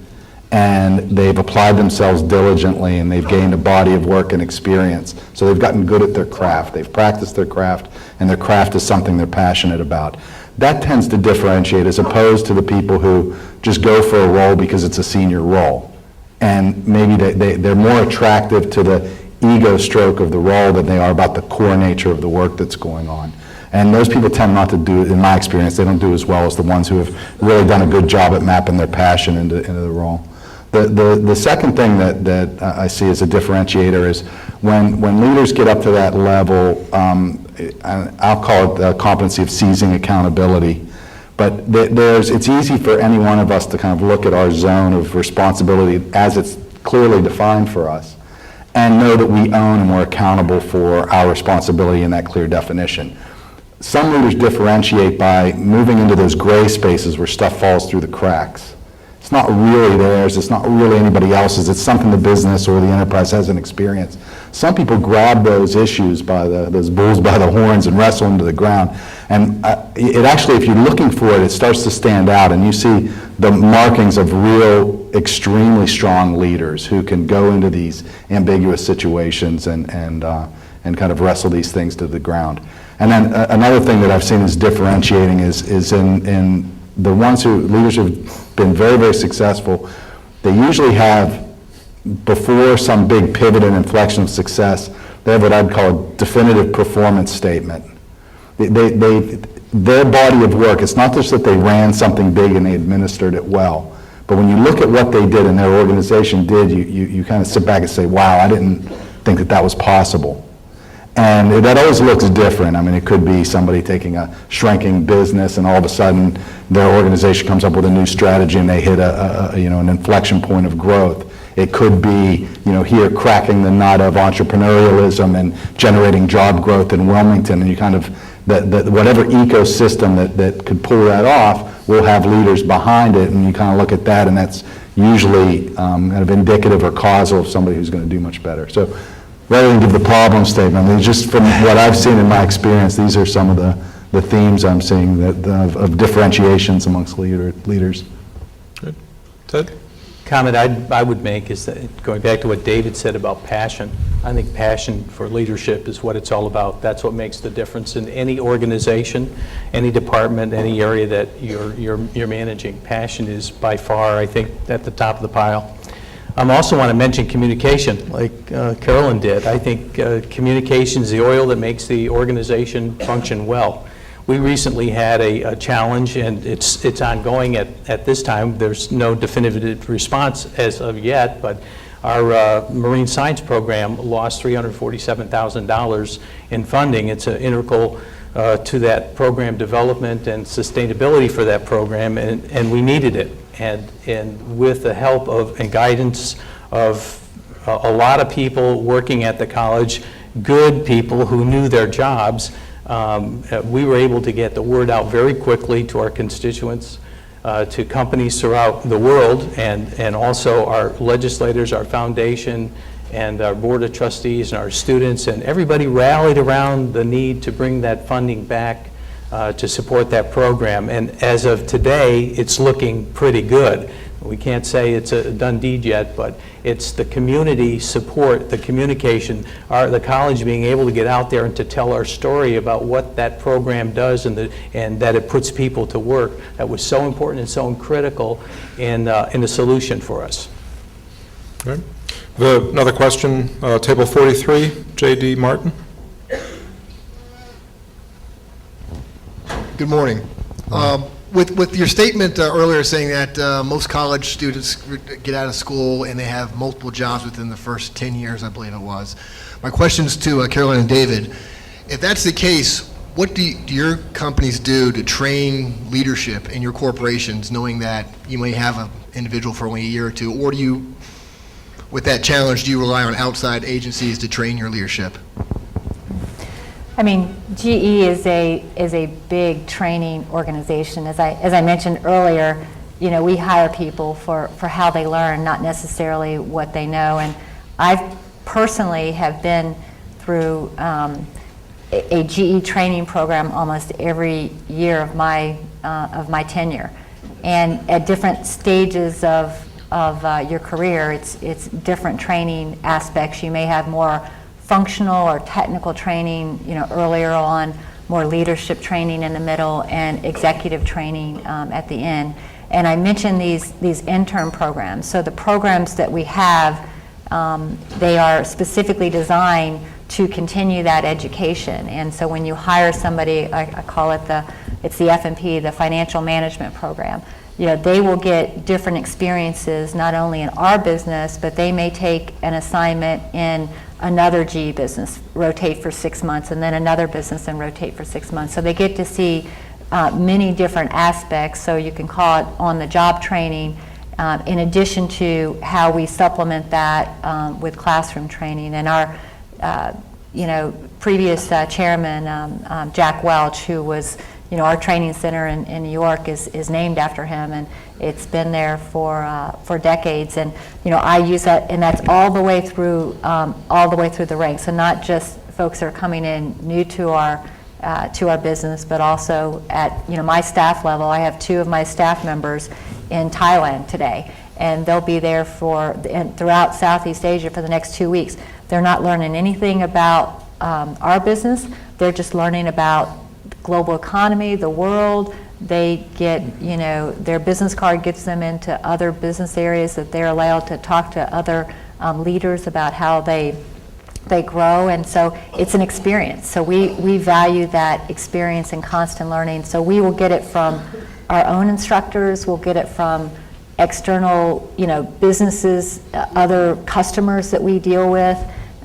S4: and they've applied themselves diligently and they've gained a body of work and experience. So they've gotten good at their craft, they've practiced their craft, and their craft is something they're passionate about. That tends to differentiate as opposed to the people who just go for a role because it's a senior role. And maybe they're more attractive to the ego stroke of the role than they are about the core nature of the work that's going on. And those people tend not to do, in my experience, they don't do as well as the ones who have really done a good job at mapping their passion into the role. The second thing that I see as a differentiator is when leaders get up to that level, I'll call it the competency of seizing accountability. But it's easy for any one of us to kind of look at our zone of responsibility as it's clearly defined for us and know that we own and we're accountable for our responsibility in that clear definition. Some leaders differentiate by moving into those gray spaces where stuff falls through the cracks. It's not really theirs, it's not really anybody else's, it's something the business or the enterprise hasn't experienced. Some people grab those issues those bulls by the horns and wrestle them to the ground. And it actually, if you're looking for it, it starts to stand out, and you see the markings of real, extremely strong leaders who can go into these ambiguous situations and kind of wrestle these things to the ground. And then another thing that I've seen is differentiating is in the leaders who've been very, very successful. They usually have, before some big pivot and inflection of success, they have what I'd call a definitive performance statement. Their body of work, it's not just that they ran something big and they administered it well, but when you look at what they did and their organization did, you kind of sit back and say, wow, I didn't think that was possible. And that always looks different. I mean, it could be somebody taking a shrinking business and all of a sudden their organization comes up with a new strategy and they hit an inflection point of growth. It could be, here cracking the nut of entrepreneurialism and generating job growth in Wilmington, and you kind of, whatever ecosystem that could pull that off will have leaders behind it, and you kind of look at that, and that's usually kind of indicative or causal of somebody who's going to do much better. So rather than give the problem statement, I mean, just from what I've seen in my experience, these are some of the themes I'm seeing of differentiations amongst leaders.
S1: Good. Ted?
S5: Comment I would make is that, going back to what David said about passion, I think passion for leadership is what it's all about. That's what makes the difference in any organization, any department, any area that you're managing. Passion is by far, I think, at the top of the pile. also want to mention communication, like Carolyn did. I think communication is the oil that makes the organization function well. We recently had a challenge, and it's ongoing at this time. There's no definitive response as of yet, but our marine science program lost $347,000 in funding. It's an integral to that program development and sustainability for that program, and we needed it. And with the help of and guidance of a lot of people working at the college, good people who knew their jobs, we were able to get the word out very quickly to our constituents, to companies throughout the world, and also our legislators, our foundation, and our board of trustees, and our students, and everybody rallied around the need to bring that funding back to support that program. And as of today, it's looking pretty good. We can't say it's a done deed yet, but it's the community support, the communication, the college being able to get out there and to tell our story about what that program does, and that it puts people to work. That was so important and so critical in the solution for us.
S1: Okay. Another question, table 43, J.D. Martin.
S8: Good morning. With your statement earlier saying that most college students get out of school and they have multiple jobs within the first 10 years, I believe it was. My question's to Carolyn and David. If that's the case, what do your companies do to train leadership in your corporations, knowing that you may have an individual for only a year or two, or do you, with that challenge, do you rely on outside agencies to train your leadership?
S3: I mean, GE is a big training organization. As I mentioned earlier, you know, we hire people for how they learn, not necessarily what they know. And I personally have been through a GE training program almost every year of my tenure, and at different stages of your career, it's different training aspects. You may have more functional or technical training, you know, earlier on, more leadership training in the middle, and executive training at the end. And I mentioned these intern programs. So the programs that we have, they are specifically designed to continue that education. And so when you hire somebody, I call it it's the F&P, the Financial Management Program. You know, they will get different experiences not only in our business, but they may take an assignment in another GE business, rotate for 6 months, and then another business and rotate for 6 months. So they get to see many different aspects, so you can call it on-the-job training, in addition to how we supplement that with classroom training. And our previous chairman, Jack Welch, who was, you know, our training center in New York is named after him, and it's been there for decades. And you know, I use that, and that's all the way through the ranks. So not just folks that are coming in new to our business, but also at, you know, my staff level. I have 2 of my staff members in Thailand today, and they'll be there throughout Southeast Asia for the next 2 weeks. They're not learning anything about our business. They're just learning about global economy, the world. They get, you know, their business card gets them into other business areas that they're allowed to talk to other leaders about how they grow. And so it's an experience. So we value that experience and constant learning. So we will get it from our own instructors, we'll get it from external, you know, businesses, other customers that we deal with,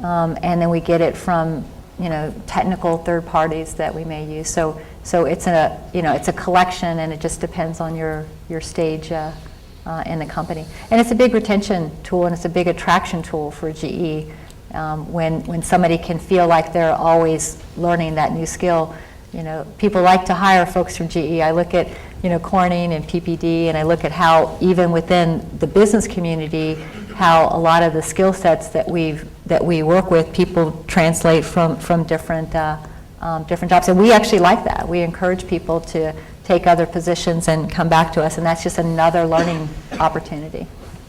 S3: and then we get it from, you know, technical third parties that we may use. So it's a collection, and it just depends on your stage in the company. And it's a big retention tool, and it's a big attraction tool for GE. When somebody can feel like they're always learning that new skill, you know, people like to hire folks from GE. I look at, you know, Corning and PPD, and I look at how even within the business community, how a lot of the skill sets that we work with, people translate from different jobs, and we actually like that. We encourage people to take other positions and come back to us, and that's just another learning opportunity.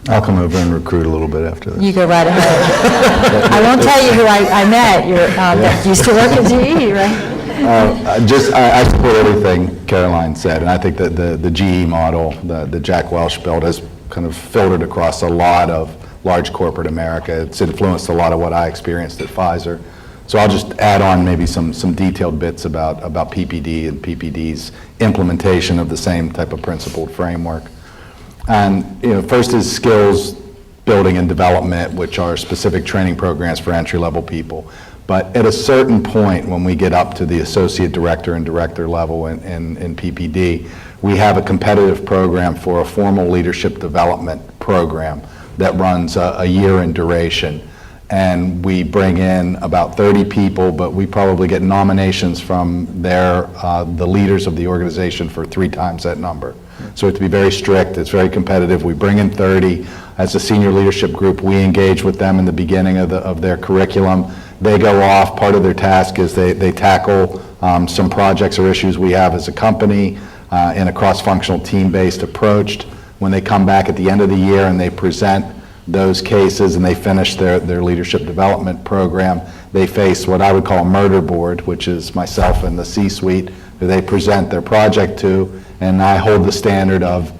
S4: I'll come over and recruit a little bit after this.
S3: You go right ahead. I won't tell you who I met. That used to work at GE, right?
S4: I support everything Caroline said, and I think that the GE model, the Jack Welch built, has kind of filtered across a lot of large corporate America. It's influenced a lot of what I experienced at Pfizer. So I'll just add on maybe some detailed bits about PPD and PPD's implementation of the same type of principled framework. And first is skills building and development, which are specific training programs for entry-level people. But at a certain point, when we get up to the associate director and director level in PPD, we have a competitive program for a formal leadership development program that runs a year in duration. And we bring in about 30 people, but we probably get nominations from the leaders of the organization for 3 times that number. So we have to be very strict, it's very competitive. We bring in 30. As a senior leadership group, we engage with them in the beginning of their curriculum. They go off, part of their task is they tackle some projects or issues we have as a company in a cross-functional team-based approach. When they come back at the end of the year and they present those cases and they finish their leadership development program, they face what I would call a murder board, which is myself and the C-suite, who they present their project to, and I hold the standard of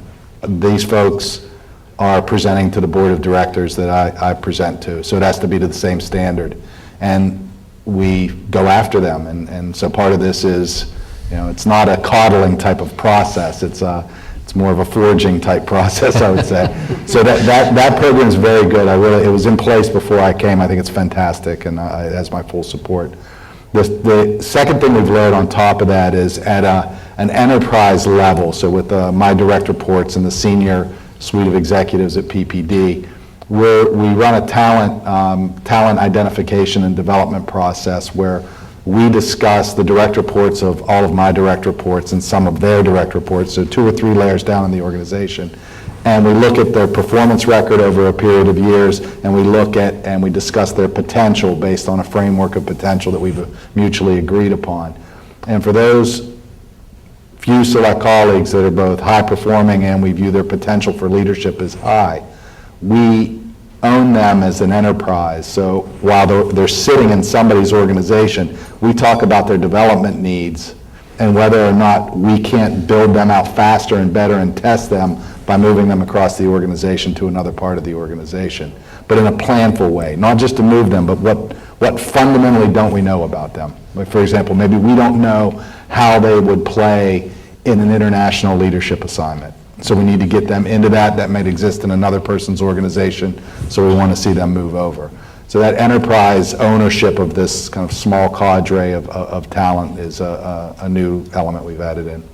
S4: these folks are presenting to the board of directors that I present to. So it has to be to the same standard. And we go after them. And so part of this is, it's not a coddling type of process. It's more of a forging type process, I would say. So that program is very good. It was in place before I came. I think it's fantastic, and it has my full support. The second thing we've layered on top of that is at an enterprise level. So with my direct reports and the senior suite of executives at PPD, we run a talent identification and development process where we discuss the direct reports of all of my direct reports and some of their direct reports, so 2 or 3 layers down in the organization. And we look at their performance record over a period of years, and we look at and we discuss their potential based on a framework of potential that we've mutually agreed upon. And for those few select colleagues that are both high performing and we view their potential for leadership as high, we own them as an enterprise. So while they're sitting in somebody's organization, we talk about their development needs and whether or not we can't build them out faster and better and test them by moving them across the organization to another part of the organization, but in a planful way, not just to move them, but what fundamentally don't we know about them? Like, for example, maybe we don't know how they would play in an international leadership assignment. So we need to get them into that. That might exist in another person's organization, so we want to see them move over. So that enterprise ownership of this kind of small cadre of talent is a new element we've added in.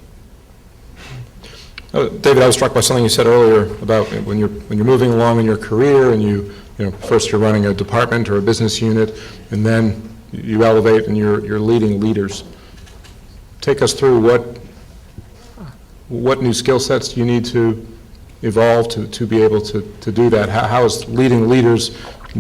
S1: David, I was struck by something you said earlier about when you're moving along in your career and first you're running a department or a business unit, and then you elevate and you're leading leaders. Take us through what new skill sets do you need to evolve to be able to do that? How is leading leaders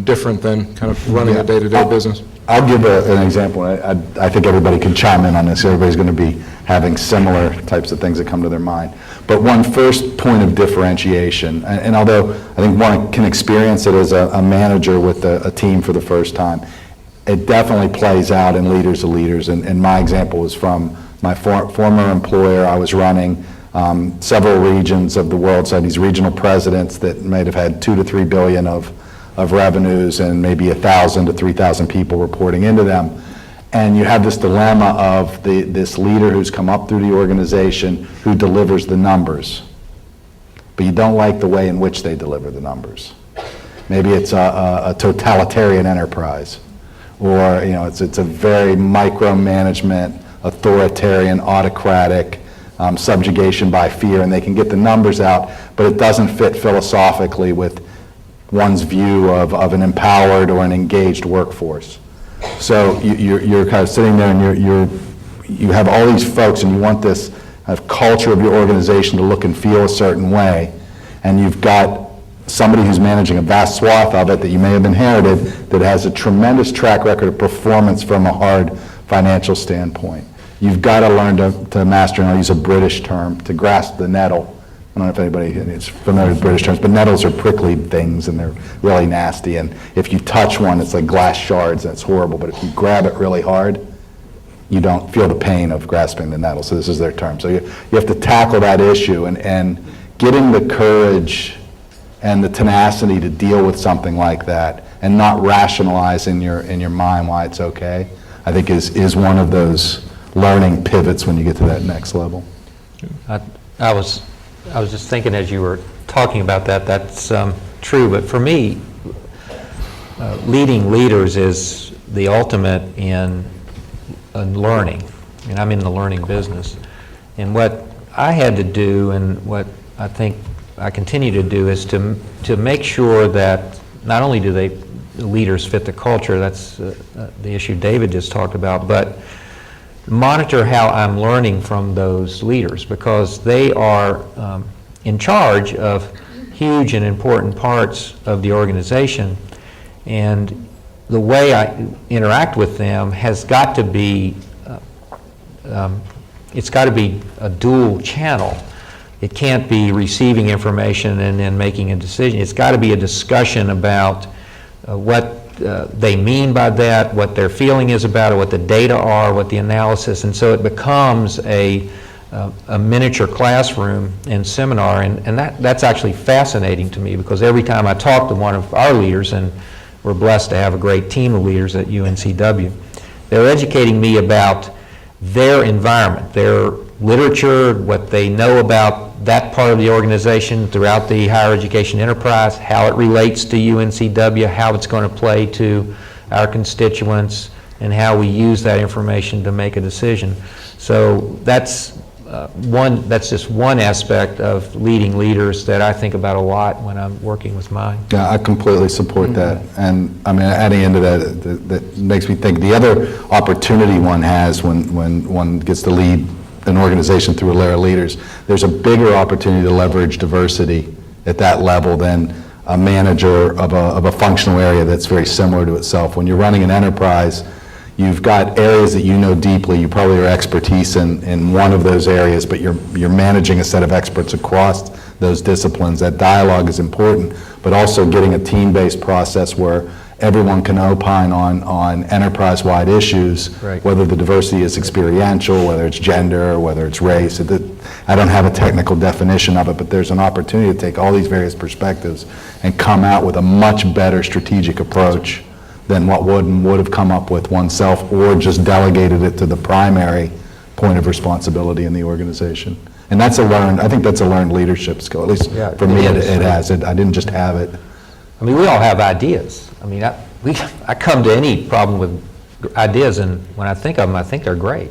S1: different than kind of running a day-to-day business?
S4: I'll give an example. I think everybody can chime in on this. Everybody's going to be having similar types of things that come to their mind. But one first point of differentiation, and although I think one can experience it as a manager with a team for the first time, it definitely plays out in leaders of leaders. And my example was from my former employer. I was running several regions of the world, so these regional presidents that might have had 2 to 3 billion of revenues and maybe 1,000 to 3,000 people reporting into them. And you have this dilemma of this leader who's come up through the organization who delivers the numbers, but you don't like the way in which they deliver the numbers. Maybe it's a totalitarian enterprise, or it's a very micromanagement, authoritarian, autocratic, subjugation by fear, and they can get the numbers out, but it doesn't fit philosophically with one's view of an empowered or an engaged workforce. So you're kind of sitting there and you have all these folks and you want this kind of culture of your organization to look and feel a certain way, and you've got somebody who's managing a vast swath of it that you may have inherited that has a tremendous track record of performance from a hard financial standpoint. You've got to learn to master, and I'll use a British term, to grasp the nettle. I don't know if anybody is familiar with British terms, but nettles are prickly things and they're really nasty, and if you touch one, it's like glass shards and it's horrible, but if you grab it really hard, you don't feel the pain of grasping the nettle. So this is their term. So you have to tackle that issue, and getting the courage and the tenacity to deal with something like that and not rationalize in your mind why it's okay, I think is one of those learning pivots when you get to that next level.
S2: I was just thinking as you were talking about that, that's true, but for me, leading leaders is the ultimate in learning, and I'm in the learning business. And what I had to do, and what I think I continue to do, is to make sure that not only do the leaders fit the culture, that's the issue David just talked about, but monitor how I'm learning from those leaders, because they are in charge of huge and important parts of the organization, and the way I interact with them has got to be, it's got to be a dual channel. It can't be receiving information and then making a decision. It's got to be a discussion about what they mean by that, what their feeling is about it, what the data are, what the analysis, and so it becomes a miniature classroom and seminar, and that's actually fascinating to me, because every time I talk to one of our leaders, and we're blessed to have a great team of leaders at UNCW, they're educating me about their environment, their literature, what they know about that part of the organization throughout the higher education enterprise, how it relates to UNCW, how it's going to play to our constituents, and how we use that information to make a decision. So that's just one aspect of leading leaders that I think about a lot when I'm working with mine.
S4: Yeah, I completely support that. And I mean, adding into that makes me think the other opportunity one has when one gets to lead an organization through a layer of leaders, there's a bigger opportunity to leverage diversity at that level than a manager of a functional area that's very similar to itself. When you're running an enterprise, you've got areas that you know deeply. You probably are expertise in one of those areas, but you're managing a set of experts across those disciplines. That dialogue is important, but also getting a team-based process where everyone can opine on enterprise-wide issues,
S2: Right.
S4: whether the diversity is experiential, whether it's gender, whether it's race. I don't have a technical definition of it, but there's an opportunity to take all these various perspectives and come out with a much better strategic approach than what would have come up with oneself, or just delegated it to the primary point of responsibility in the organization. And I think that's a learned leadership skill, at least
S2: Yeah,
S4: for me
S2: it
S4: it
S2: is.
S4: has. I didn't just have it.
S2: I mean, we all have ideas. I mean, I come to any problem with ideas, and when I think of them, I think they're great.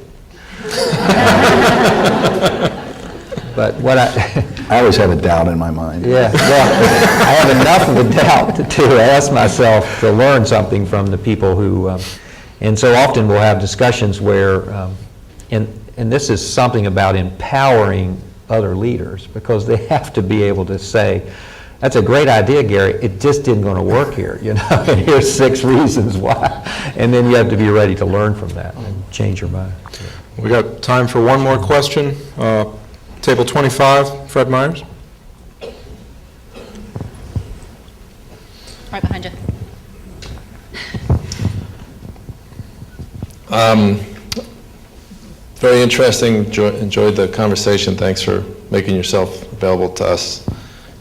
S2: But what
S4: I always have a doubt in my mind.
S2: yeah, well, I have enough of a doubt to ask myself to learn something from the people who, and so often we'll have discussions where, and this is something about empowering other leaders, because they have to be able to say, that's a great idea, Gary, it just isn't going to work here, you know, and here's 6 reasons why. And then you have to be ready to learn from that and change your mind.
S1: We got time for one more question. Table 25, Fred Myers.
S9: Right behind you.
S6: Very interesting, enjoyed the conversation. Thanks for making yourself available to us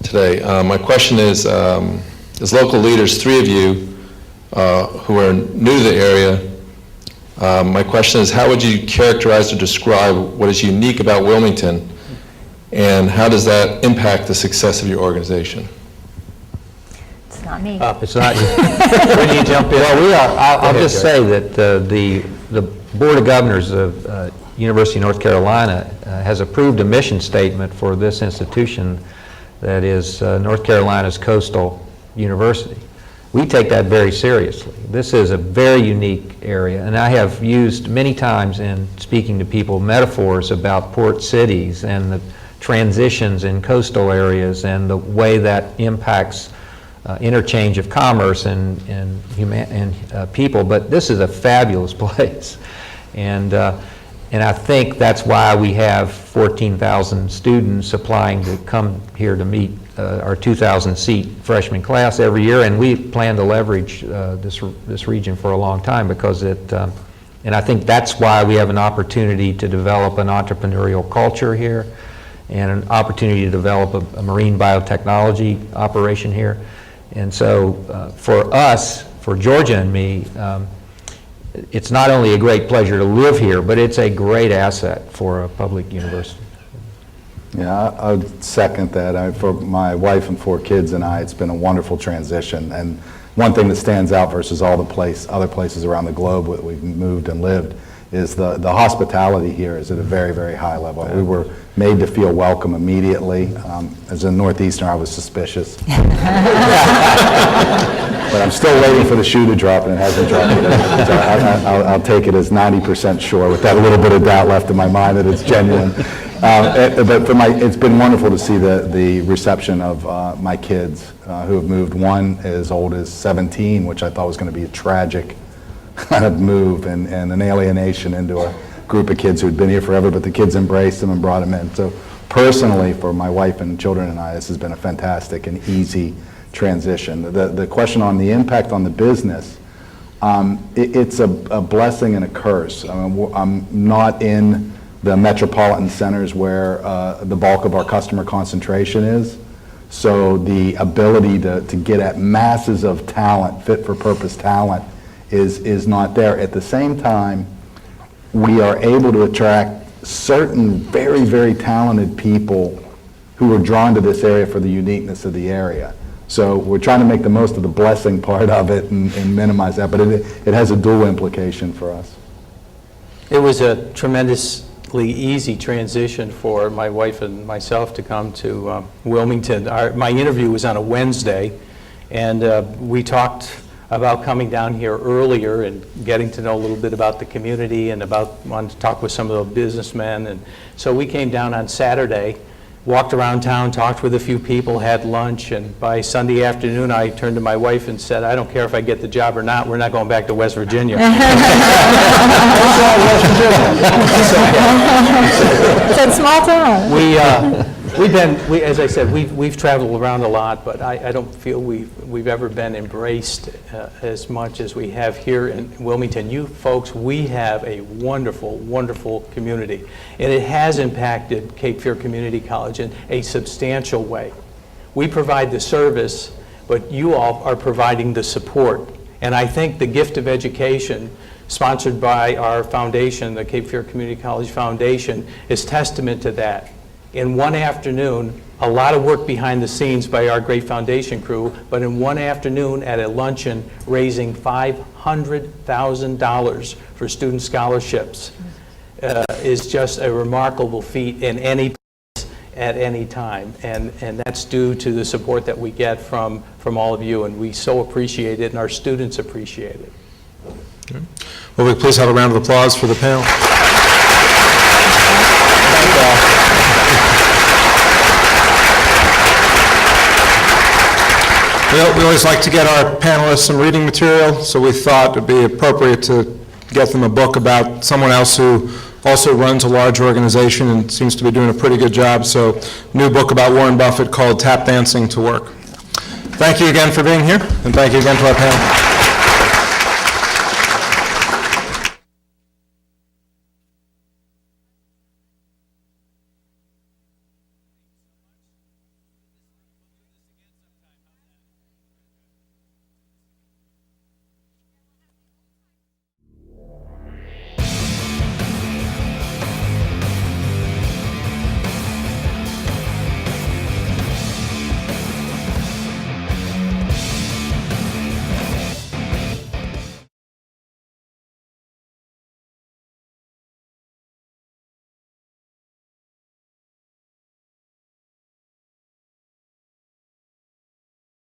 S6: today. My question is, as local leaders, 3 of you who are new to the area, my question is, how would you characterize or describe what is unique about Wilmington, and how does that impact the success of your organization?
S3: It's not me.
S2: It's not you. When you jump in. Well, we are, I'll just say that the Board of Governors of University of North Carolina has approved a mission statement for this institution that is North Carolina's coastal university. We take that very seriously. This is a very unique area, and I have used many times in speaking to people metaphors about port cities and the transitions in coastal areas and the way that impacts interchange of commerce and people. But this is a fabulous place, and I think that's why we have 14,000 students applying to come here to meet our 2,000-seat freshman class every year, and we plan to leverage this region for a long time, because and I think that's why we have an opportunity to develop an entrepreneurial culture here, and an opportunity to develop a marine biotechnology operation here. And so for us, for Georgia and me, it's not only a great pleasure to live here, but it's a great asset for a public university.
S4: Yeah, I would second that. For my wife and 4 kids and I, it's been a wonderful transition. And one thing that stands out versus all the other places around the globe where we've moved and lived is the hospitality here is at a very, very high level. We were made to feel welcome immediately. As a Northeasterner, I was suspicious. But I'm still waiting for the shoe to drop, and it hasn't dropped yet. So I'll take it as 90% sure, with that little bit of doubt left in my mind that it's genuine. But it's been wonderful to see the reception of my kids who have moved. One as old as 17, which I thought was going to be a tragic kind of move and an alienation into a group of kids who had been here forever, but the kids embraced them and brought them in. So personally, for my wife and children and I, this has been a fantastic and easy transition. The question on the impact on the business, it's a blessing and a curse. I mean, I'm not in the metropolitan centers where the bulk of our customer concentration is. So the ability to get at masses of talent, fit for purpose talent, is not there. At the same time, we are able to attract certain very, very talented people who are drawn to this area for the uniqueness of the area. So we're trying to make the most of the blessing part of it and minimize that, but it has a dual implication for us.
S5: It was a tremendously easy transition for my wife and myself to come to Wilmington. My interview was on a Wednesday, and we talked about coming down here earlier and getting to know a little bit about the community and wanted to talk with some of the businessmen. And so we came down on Saturday, walked around town, talked with a few people, had lunch, and by Sunday afternoon I turned to my wife and said, I don't care if I get the job or not, we're not going back to West Virginia.
S9: It's a small town.
S5: As I said, we've traveled around a lot, but I don't feel we've ever been embraced as much as we have here in Wilmington. You folks, we have a wonderful, wonderful community, and it has impacted Cape Fear Community College in a substantial way. We provide the service, but you all are providing the support, and I think the gift of education sponsored by our foundation, the Cape Fear Community College Foundation, is testament to that. In one afternoon, a lot of work behind the scenes by our great foundation crew, but in one afternoon at a luncheon raising $500,000 for student scholarships is just a remarkable feat in any place at any time. And that's due to the support that we get from all of you, and we so appreciate it, and our students appreciate it.
S1: Okay. Will we please have a round of applause for the panel?
S5: Thank you all.
S1: We always like to get our panelists some reading material, so we thought it would be appropriate to get them a book about someone else who also runs a large organization and seems to be doing a pretty good job. So, new book about Warren Buffett called Tap Dancing to Work. Thank you again for being here, and thank you again to our panel.